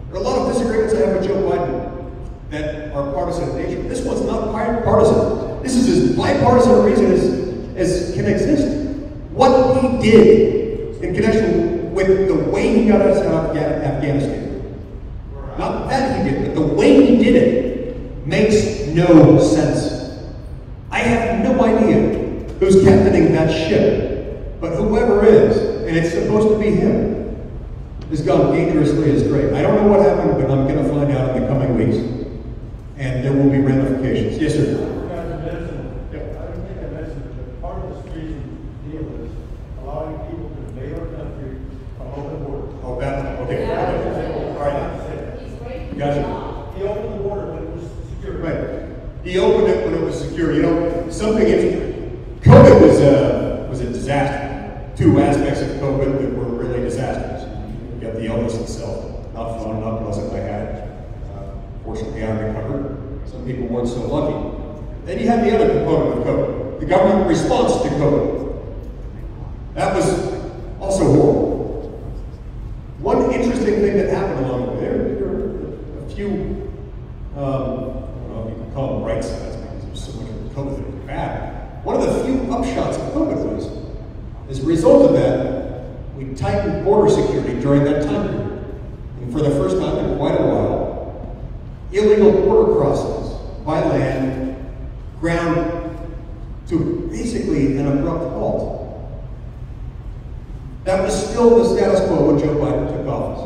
There are a lot of disagreements I have with Joe Biden that are partisan in nature. This one's not partisan. This is as bipartisan a reason as can exist. What he did in connection with the way he got us out of Afghanistan, not that he did, but the way he did it makes no sense. I have no idea who's captaining that ship, but whoever is, and it's supposed to be him, has gone dangerously astray. I don't know what happened, but I'm going to find out in the coming weeks, and there will be ramifications. Yes, sir. I don't think I mentioned that part of this treason deal is allowing people to invade our country from open borders. Oh, that's okay. All right. Gotcha. He opened the border when it was secure. Right. He opened it when it was secure. You know, something interesting. COVID was a disaster. Two aspects of COVID that were really disasters. You got the illness itself. Not fun, not pleasant. I had it. Fortunately, I recovered. Some people weren't so lucky. Then you had the other component of COVID. The government response to COVID. That was also horrible. One interesting thing that happened along the way, there were a few, I don't know if you can call them bright sides because there's so much of COVID that was bad. One of the few upshots of COVID was, as a result of that, we tightened border security during that time period. And for the first time in quite a while, illegal border crossings by land ground to basically an abrupt halt. That was still the status quo when Joe Biden took office.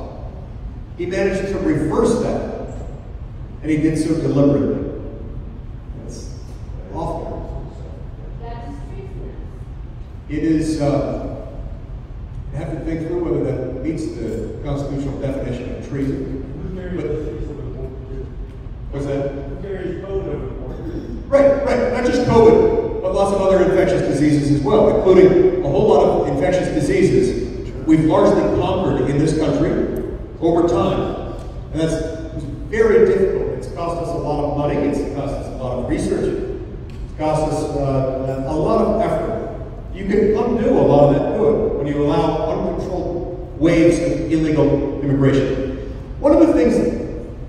He managed to reverse that, and he did so deliberately. That's awful. That is treasonous. It is, you have to think through whether that meets the constitutional definition of treason. Who carries the disease over the border? What's that? Who carries COVID over the border? Right. Not just COVID, but lots of other infectious diseases as well, including a whole lot of infectious diseases we've largely conquered in this country over time. And that's very difficult. It's cost us a lot of money. It's cost us a lot of research. It's cost us a lot of effort. You can undo a lot of that good when you allow uncontrolled waves of illegal immigration. One of the things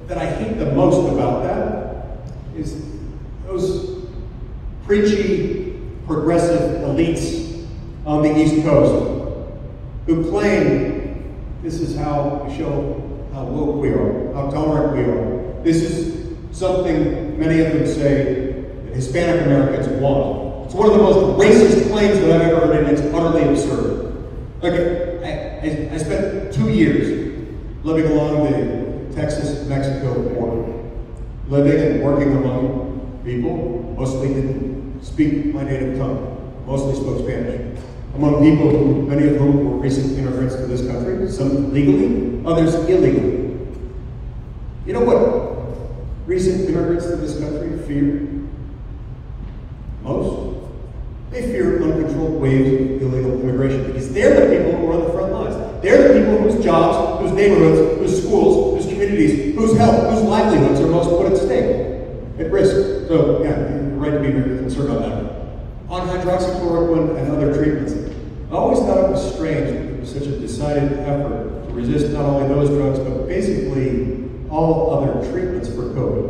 that I hate the most about that is those preachy, progressive elites on the East Coast who claim this is how we show how woke we are, how tolerant we are. This is something many of them say that Hispanic Americans want. It's one of the most racist claims that I've ever heard, and it's utterly absurd. Okay, I spent 2 years living along the Texas-Mexico border, living and working among people, mostly didn't speak my native tongue, mostly spoke Spanish. Among people, many of whom were recent immigrants to this country, some legally, others illegally. You know what recent immigrants to this country fear most? They fear uncontrolled waves of illegal immigration because they're the people who are on the front lines. They're the people whose jobs, whose neighborhoods, whose schools, whose communities, whose health, whose livelihoods are most put at stake, at risk. So, yeah, you're right to be very concerned on that. On hydroxychloroquine and other treatments, I always thought it was strange that there was such a decided effort to resist not only those drugs, but basically all other treatments for COVID.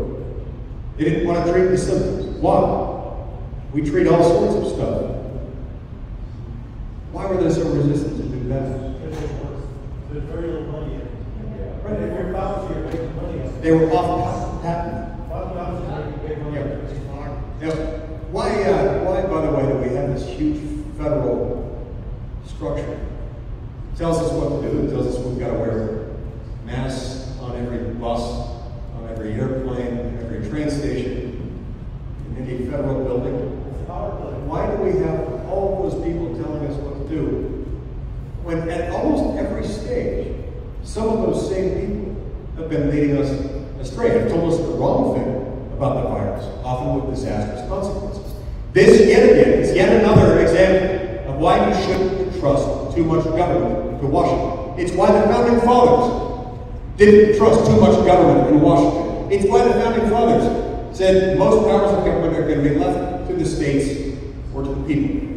They didn't want to treat the symptoms. Why? We treat all sorts of stuff. Why were they so resistant to do that? There's very little money in it. Right, if you're Fauci, you're making money on it. They were off patent. Fauci is making big money on it. Now, why, by the way, do we have this huge federal structure? It tells us what to do. It tells us we've got to wear masks on every bus, on every airplane, every train station, in any federal building. It's power astray, have told us the wrong thing about the virus, often with disastrous consequences. This, yet again, is yet another example of why you shouldn't trust too much government to Washington. It's why the Founding Fathers didn't trust too much government in Washington. It's why the Founding Fathers said most powers of government are going to be left to the states or to the people.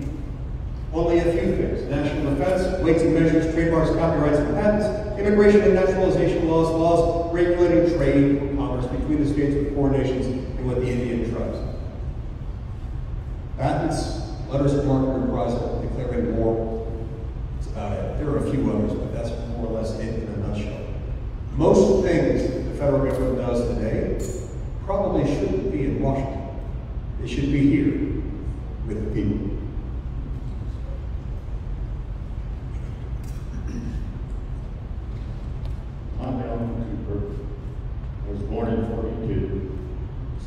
Only a few things: national defense, weights and measures, trademarks, copyrights, and patents, immigration and naturalization laws, laws regulating trade or commerce between the states with foreign nations and with the Indian tribes. Patents, letters of market reprisal, declaring war. That's about it. There are a few others, but that's more or less it in a nutshell. Most things that the federal government does today probably shouldn't be in Washington. They should be here with the people. I'm Alan Cooper. I was born in 42,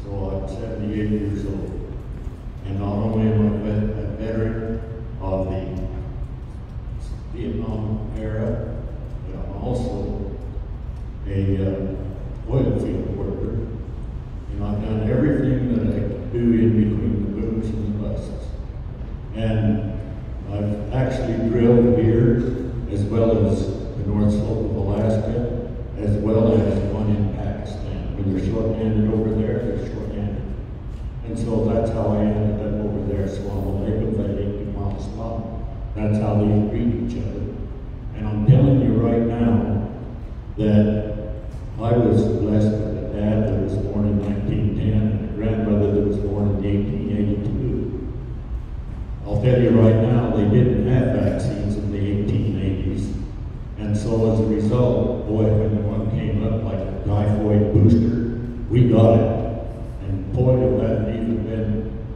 so I'm 78 years old. And not only am I a veteran of the Vietnam era, but I'm also a oil field worker. And I've done everything that I could do in between the booms and the busts. And I've actually drilled here, as well as the North Slope of Alaska, as well as one in Pakistan. When they're short-handed over there, they're short-handed. And so that's how I ended up over there. So I'm a lake of that 80 miles long. That's how they greet each other. And I'm telling you right now that I was blessed with a dad that was born in 1910 and a grandmother that was born in 1882. I'll tell you right now, they didn't have vaccines in the 1880s. And so as a result, boy, when the one came up like a typhoid booster, we got it. And polio hadn't even been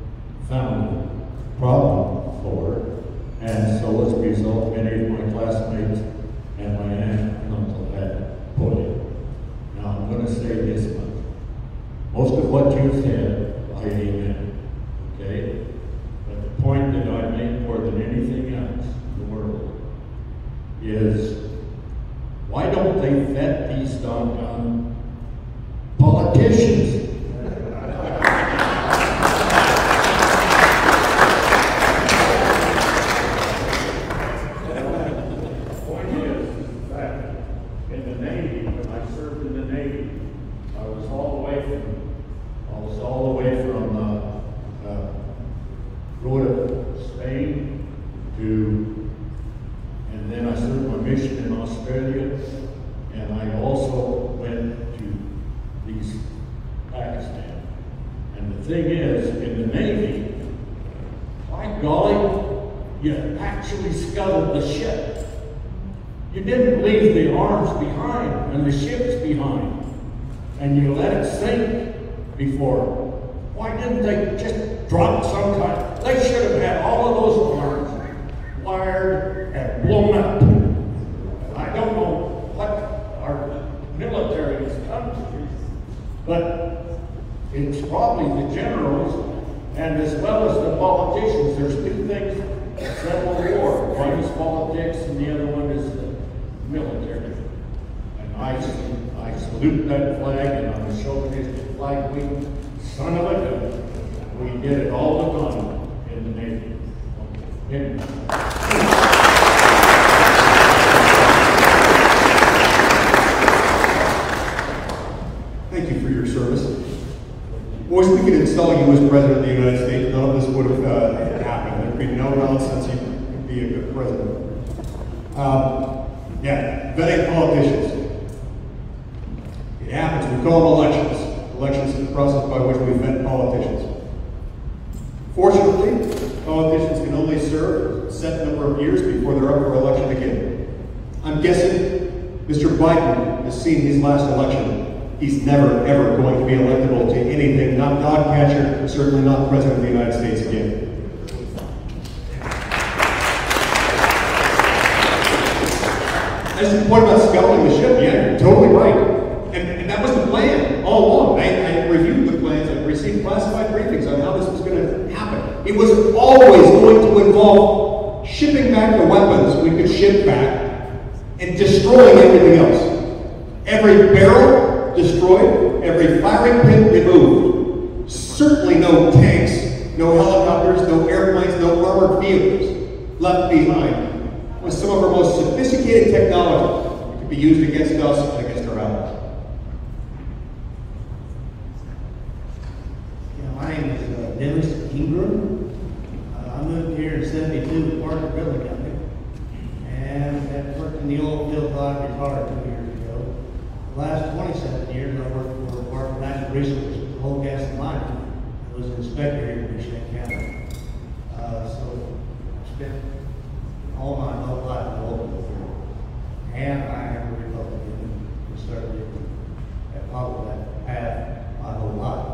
found a problem for. And so as a result, many of my classmates and my aunt and uncle had polio. Now I'm going to say this much. Most of what you said, I amen. Okay? But the point that I make more than anything else in the world is, why don't they vet these doggone politicians? Why didn't they just drop some kind? They should have had all of those arms wired and blown up. I don't know what our military has come to, but it's probably the generals and as well as the politicians. There's two things that settle war. One is politics and the other one is the military. And I salute that flag, and on the Chauvinist flag week, son of a gun. We did it all the time in the Navy. Thank you for your service. Boys, we could install you as President of the United States. None of this would have happened. There'd be no nonsense. You'd be a good president. Yeah, vetting politicians. It happens. We call them elections. Elections is the process by which we vet politicians. Fortunately, politicians can only serve a set number of years before they're up for election again. I'm guessing Mr. Biden has seen his last election. He's never, ever going to be electable to anything, not dog catcher, certainly not President of the United States again. As you point about scuttling the ship, yeah, you're totally right. And that was the plan all along. I reviewed the plans. I received classified briefings on how this was going to happen. It was always going to involve shipping back the weapons we could ship back and destroying everything else. Every barrel destroyed, every firing pin removed. Certainly no tanks, no helicopters, no airplanes, no armored vehicles left behind, with some of our most sophisticated technology that could be used against us and against our allies. My name is Dennis Ingram. I moved here in '72 with Parker Building Company, and had worked in the oil field until I retired 2 years ago. The last 27 years I worked for the Department of Natural Resources, coal, gas, and mining. I was an inspector here in Michigan County. So I spent all my adult life in the oil field, and I am a Republican, conservative, and followed that path my whole life.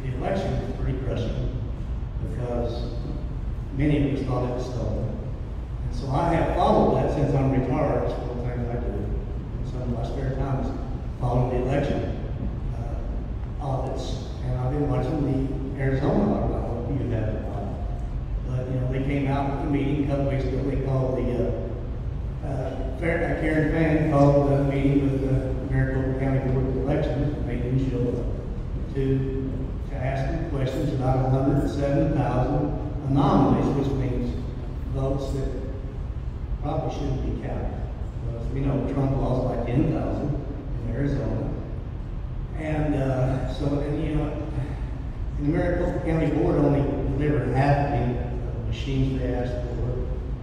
The election was pretty crushing because many of us thought it was stolen. And so I have followed that since I'm retired. It's one of the things I do. And some of my spare time is following the election audits. And I've been watching the Arizona audit. I hope you have it not. But, you know, they came out with a meeting a couple weeks ago. They called the Karen Fann called a meeting with the Maricopa County Board of Elections and made them show up to ask them questions about 107,000 anomalies, which means votes that probably shouldn't be counted. Because we know Trump lost like 10,000 in Arizona. And you know, the Maricopa County Board only delivered half the machines they asked for.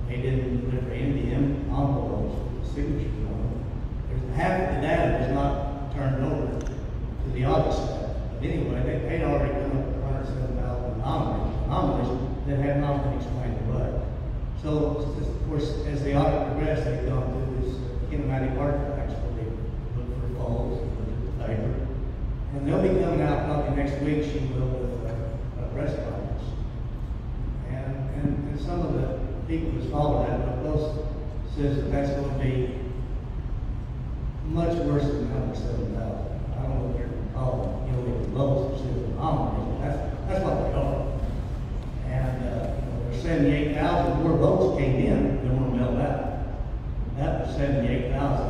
They didn't deliver any of the envelopes with the signatures on them. There's half of the data was not turned over to the audit staff. But anyway, they'd already come up with 107,000 anomalies that had not been explained away. So, of course, as the audit progressed, they've gone through this kinematic artifacts where they look for faults and look at the paper. And they'll be coming out probably next week, she will, with a press conference. And some of the people who follow that, both says that that's going to be much worse than 107,000. I don't know if you're calling illegal votes or anomalies, but that's what they are. And there's 78,000 more votes came in than were mailed out. That was 78,000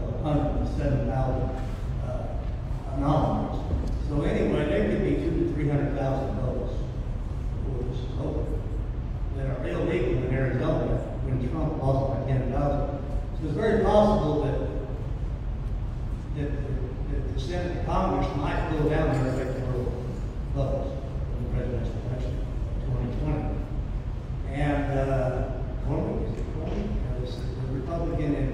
of 107,000 anomalies. So anyway, there could be 200,000 to 300,000 votes for this vote that are illegal in Arizona when Trump lost by 10,000. So it's very possible that the Senate and Congress might go down there electoral votes in the presidential election of 2020. And the Republican in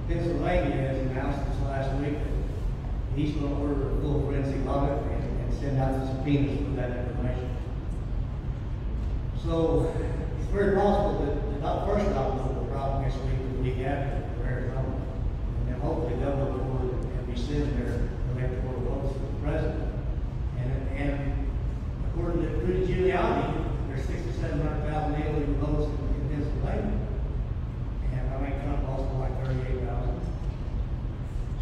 Pennsylvania has announced this last week that he's going to order a full forensic audit and send out the subpoenas for that information. So it's very possible that not first domino will drop next week or the week after for Arizona. And then hopefully they'll go forward and rescind their electoral votes for the president. And according to Rudy Giuliani, there's 600,000 to 700,000 illegal votes in Pennsylvania. And I think Trump lost by like 38,000.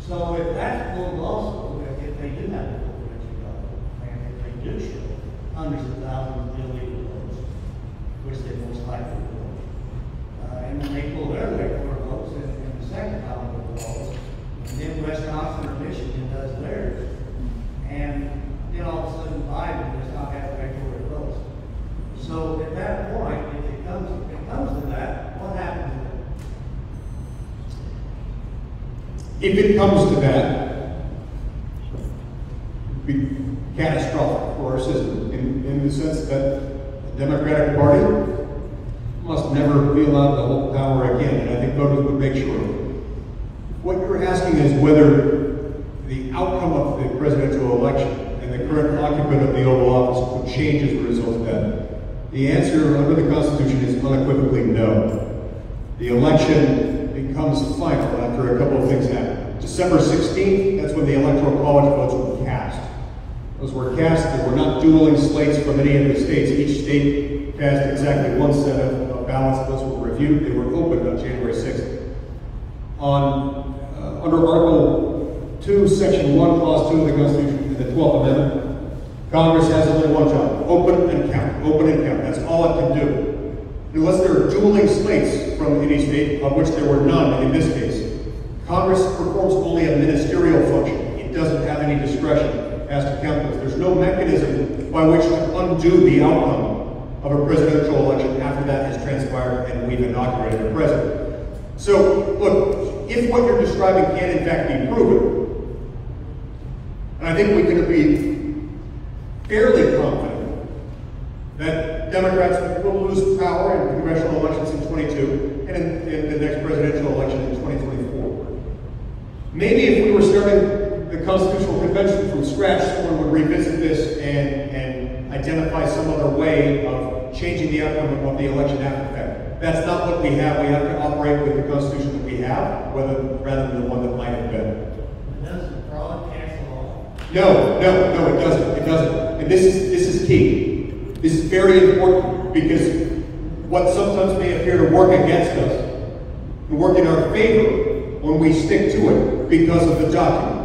So if that's pulled also, if they do have a full forensic audit, and if they do show hundreds of thousands of illegal votes, which they most likely will, and then they pull their electoral votes in the second round of the votes, and then Wisconsin or Michigan does theirs, and then all of a sudden Biden does not have electoral votes. So at that point, if it comes to that, what happens then? If it comes to that, it would be catastrophic for our system in the sense that the Democratic Party must never be allowed to hold power again, and I think voters would make sure. What you're asking is whether the outcome of the presidential election and the current occupant of the Oval Office would change as a result of that. The answer under the Constitution is unequivocally no. The election becomes final after a couple of things happen. December 16th, that's when the Electoral College votes were cast. Those were cast, there were not dueling slates from any of the states. Each state cast exactly one set of ballots. Those were reviewed. They were opened on January 6th. Under Article 2, Section 1, Clause 2 of the Constitution, in the 12th Amendment, Congress has only one job: open and count. Open and count. That's all it can do. Unless there are dueling slates from any state, of which there were none in this case, Congress performs only a ministerial function. It doesn't have undo the outcome of a presidential election after that has transpired and we've inaugurated a president. So, look, if what you're describing can in fact be proven, and I think we can be fairly confident that Democrats will lose power in congressional elections in 22 and in the next presidential election in 2024. Maybe if we were starting the Constitutional Convention from scratch, someone would revisit this and identify some other way of changing the outcome of the election after that. That's not what we have. We have to operate with the Constitution that we have, rather than the one that might have been. Does the fraud cancel law? No, it doesn't. It doesn't. And this is key. This is very important because what sometimes may appear to work against us can work in our favor when we stick to it because of the document.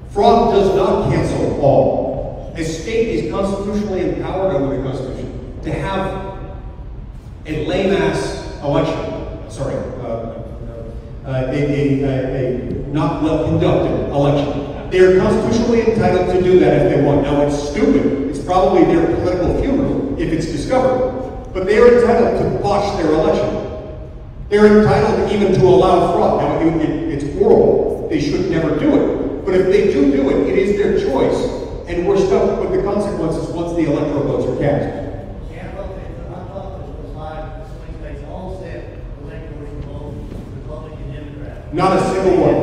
Fraud does not cancel law. A state is constitutionally empowered under the Constitution to have a lame-ass election. Sorry, a not well-conducted election. They are constitutionally entitled to do that if they want. Now, it's stupid. It's probably their political funeral if it's discovered. But they are entitled to botch their election. They're entitled even to allow fraud. Now, it's horrible. They should never do it. But if they do it, it is their choice. And we're stuck with the consequences once the electoral votes are cast. Not a single one.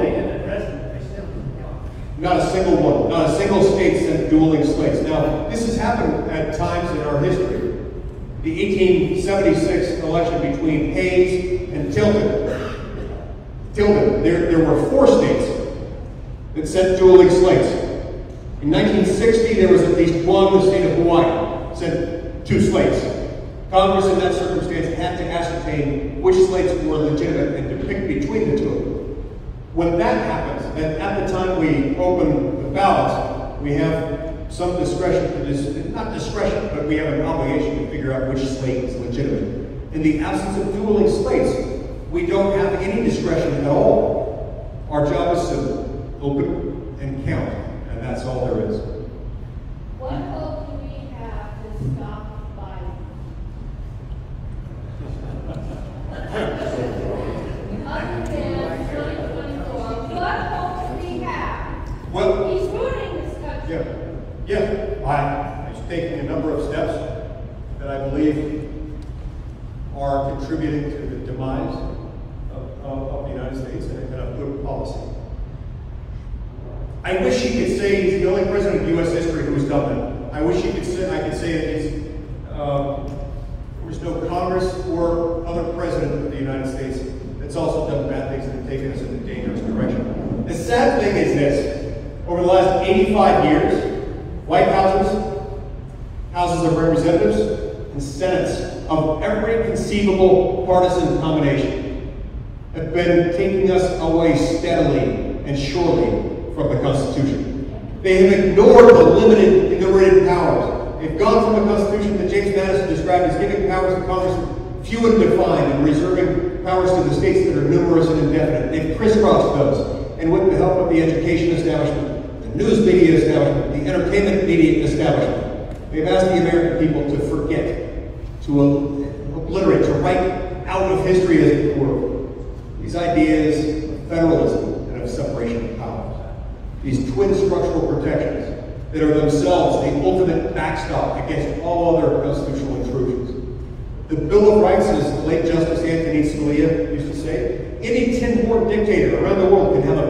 Not a single one. Not a single state sent dueling slates. Now, this has happened at times in our history. The 1876 election between Hayes and Tilden. There were 4 states that sent dueling slates. In 1960, there was at least one, the state of Hawaii, sent 2 slates. Congress in that circumstance had to ascertain which slates were legitimate and to pick between the 2 of them. When that happens, and at the time we open the ballots, we have some discretion not discretion, but we have an obligation to figure out which slate is legitimate. In the absence of dueling slates, we don't have any discretion at all. Our job is to open and count, and that's all there is. What hope do we have to stop Biden? Other than 2024, what hope do we have? Well, He's ruining this country. Yeah. I'm taking a number of steps that I believe are contributing to the demise of the United States and of good policy. I wish he could say he's the only president in U.S. history who has done that. I wish I could say that there's no Congress or other president of the United States that's also done bad things and taken us in a dangerous direction. The sad thing is this: over the last 85 years, White Houses, Houses of Representatives, and Senates of every conceivable partisan combination have been taking us away steadily and surely from the Constitution. They have ignored the limited enumerated powers. They've gone from a Constitution that James Madison described as giving powers to Congress few and defined and reserving powers to the states that are numerous and indefinite. They've crisscrossed those, and with the help of the education establishment, the news media establishment, the entertainment media establishment, they've asked the American people to forget, to obliterate, to write out of history, as it were, these ideas of federalism and of separation of powers. These twin structural protections that are themselves the ultimate backstop against all other constitutional intrusions. The Bill of Rights, as the late Justice Anthony Scalia used to say, any tin-horn dictator around the world can have a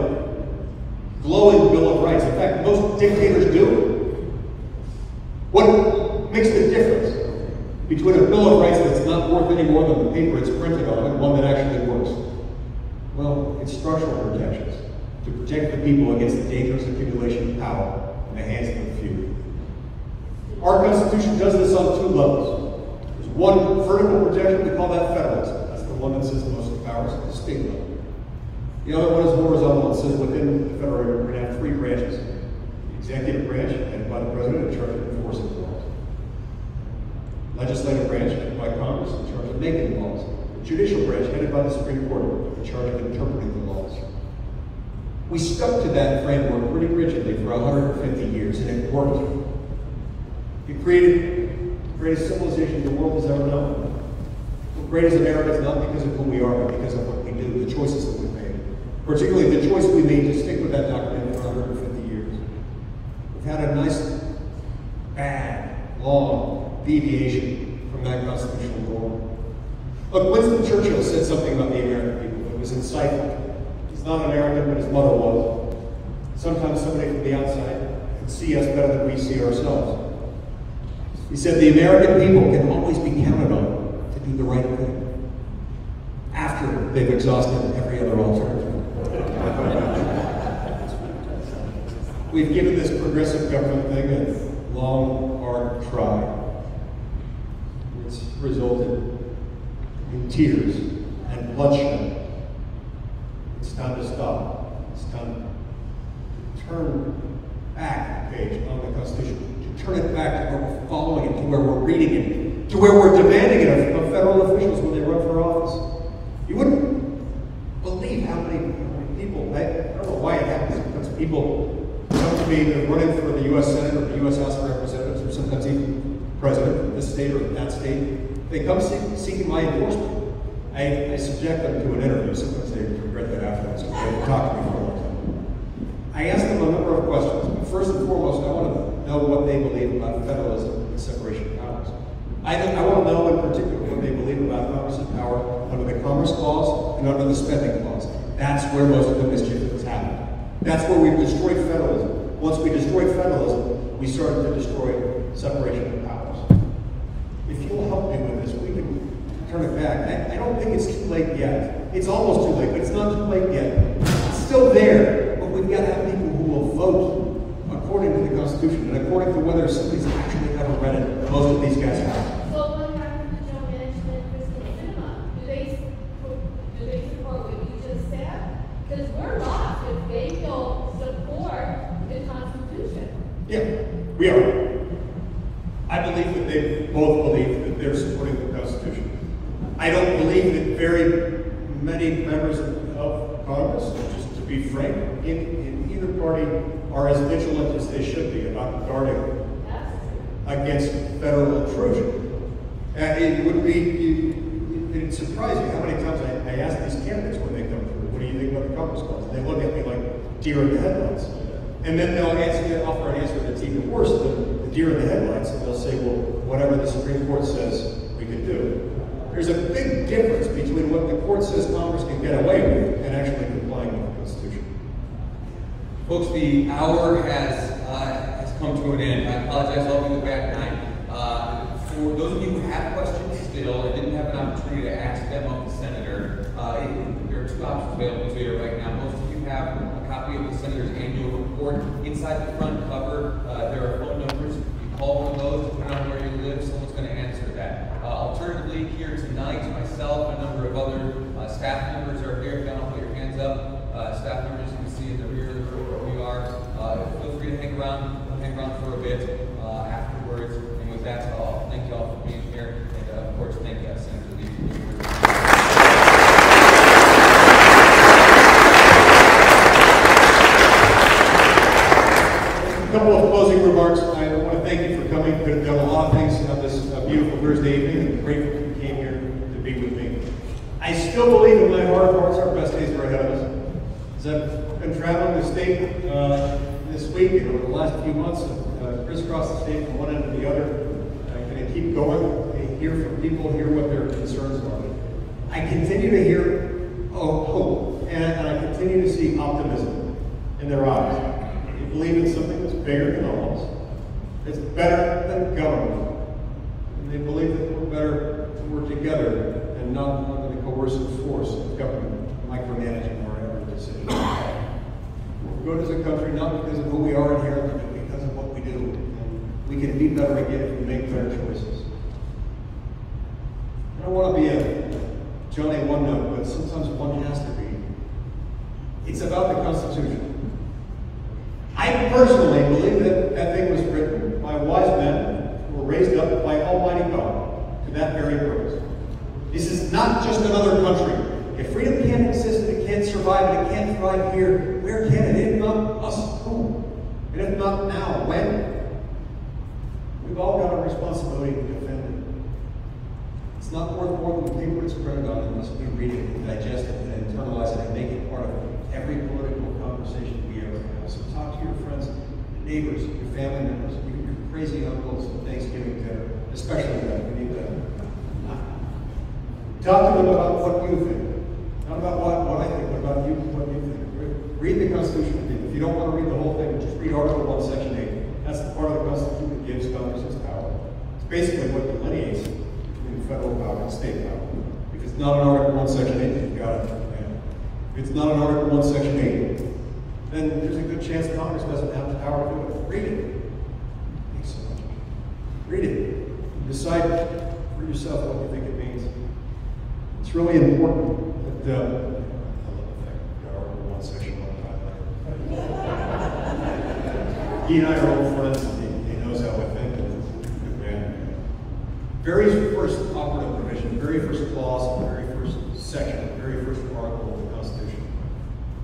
glowing Bill of Rights. In fact, most dictators do. What makes the difference between a Bill of Rights that's not worth any more than the paper it's printed on and one that actually works? Well, it's structural protections to protect the people against the dangerous accumulation of power in the hands of the few. Our Constitution does this on 2 levels. There's one vertical protection, we call that federalism. That's the one that says most of the powers at the state level. The other one is horizontal. It says within the federal government we're going to have 3 branches. The executive branch, headed by the president, in charge of enforcing the laws. Legislative branch, headed by Congress, in charge of making the laws. The judicial branch, headed by the Supreme Court, in charge of interpreting the laws. We stuck to that framework pretty rigidly for 150 years, and it worked. It created greatest civilization the world has ever known. We're great as Americans not because of who we are, but because of what we do, the choices that we've made. Particularly the choice we made to stick with that document for 150 years. We've had a nice, bad, long deviation from that constitutional norm. Look, Winston Churchill said something about the American people that was insightful. He's not American, but his mother was. Sometimes somebody from the outside can see us better than we see ourselves. He said the American people can always be counted on to do the right thing after they've exhausted every other alternative. We've given this progressive government thing a long, hard try. It's resulted in tears and bloodshed. It's time to stop. It's time to turn back the page on the Constitution, to turn it back to where we're following it, to where we're reading it, to where we're demanding it of federal officials when they run for office. You wouldn't believe how many people, I don't know why it happens, sometimes people come to me, they're running for the U.S. Senate or the U.S. House of Representatives, or sometimes even president of this state or that state. They come seeking my endorsement. I subject them to an interview. Sometimes they regret that afterwards. They talk to me for a long time. I ask them a number of questions. But first and foremost, I want to know what they believe about federalism and separation of powers. I want to know in particular what they believe about Congress's power under the Commerce Clause and under the Spending Clause. That's where most of the mischief has happened. That's where we've destroyed federalism. Once we destroyed federalism, we started to destroy separation of powers. If you'll help me with this, we can turn it back. I don't think it's too late yet. It's almost too late, but it's not too late yet. It's still there, but we've got to have people who will vote according to the Constitution and according to whether somebody's actually ever read it. Most of these guys have. So what happened to Joe Manchin and Kristen Sinema? Do they support what you just said? Because we're lost if they don't support the Constitution. Yeah, we are. I believe that they both believe that they're supporting the Constitution. I don't believe that very many members of Congress, just to be frank, in either party are as vigilant as they should be about guarding against federal intrusion. And it would be, it'd surprise you how many times I ask these candidates when they come through, what do you think about the Commerce Clause? And they look at me like deer in the headlights. And then they'll offer an answer that's even worse than the deer in the headlights, and they'll say, well, whatever the Supreme Court says we can do. There's a big difference between what the court says Congress can get away with and actually complying with the Constitution. Folks, the hour has come to an end. I apologize, I'll do the back nine. For those of you who have questions still and didn't have an opportunity to ask them of the Senator, there are two options available to you right now. Most of you have a copy of the Senator's annual report. Inside the front cover, there are phone numbers. You call one of those, depending on where you live, someone's going to answer that. Alternatively, here tonight, myself, a number of other staff members are here. If you want to put your hands up, staff members you can see in the rear of the room where we are. Feel free to hang around for a bit afterwards. And with that, I'll thank you all for being here. And of course, thank you, Senator Lee. A couple of closing remarks. I want to thank you for coming. Could have done a lot of things on this beautiful Thursday evening, and grateful you came here to be with me. I still believe in my heart of hearts our best days are ahead of us. As I've been traveling the state this week and over the last few months, crisscross the state from one end to the other, I'm going to keep going, hear from people, hear what their concerns are. I continue to hear hope, and I continue to see optimism in their eyes. They believe in something that's bigger than all of us. It's better than government. And they believe that we're better to work together and not under the coercive force of government micromanaging our every decision. We're good as a country not because of who we are inherently, but because of what we do. And we can be better again if we make better choices. I don't want to be a Johnny One-Note, but sometimes one has to be. It's about the Constitution. I personally believe that that thing was written by wise men who were raised up by Almighty God to that very purpose. This is not just another country. If freedom can't exist, it can't survive, and it can't thrive here, where can it? If not us, who? And if not now, when? We've all got a responsibility to defend you take what it's printed on, and must be read it, and digest it, and internalize it, and make it part of every political conversation we ever have. So talk to your friends, neighbors, your family members, your crazy uncles at Thanksgiving dinner, especially that. We need that. Talk to them about what you think. Not about what I think, but about you, what you think. Read the Constitution. If you don't want to read the whole thing, just read Article 1, Section 8. That's the part of the Constitution that gives Congress its power. It's basically what delineates between federal power and state power. If it's not an Article 1, Section 8, you've got it. If it's not an Article 1, Section 8, then there's a good chance Congress doesn't have the power to do it. Read it. Thanks so much. Read it. Decide for yourself what you think it means. It's really important that, I love the fact that we've got Article 1, Section 1 highlighted. He and I are old friends, and he knows how I think, and good man. Very first operative provision, very first clause, the very first section, the very first article of the Constitution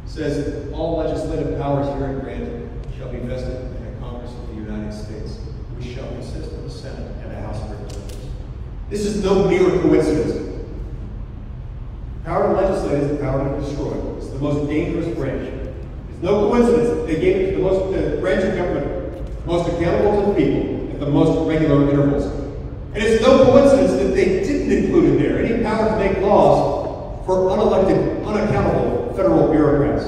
says that all legislative powers herein granted shall be vested in a Congress of the United States, which shall consist of a Senate and a House of Representatives. This is no mere coincidence. Power to legislate is the power to destroy. It's the most dangerous branch. It's no coincidence they gave it to the branch of government most accountable to the people at the most regular intervals. And it's no coincidence that they didn't include in there any power to make laws for unelected, unaccountable federal bureaucrats.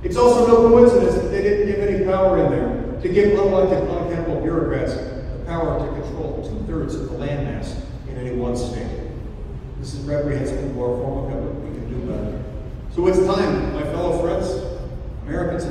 It's also no coincidence that they didn't give any power in there to give unelected, unaccountable bureaucrats the power to control 2/3 of the landmass in any one state. This is reprehensible to our form of government. We can do better. So it's time, my fellow friends, Americans,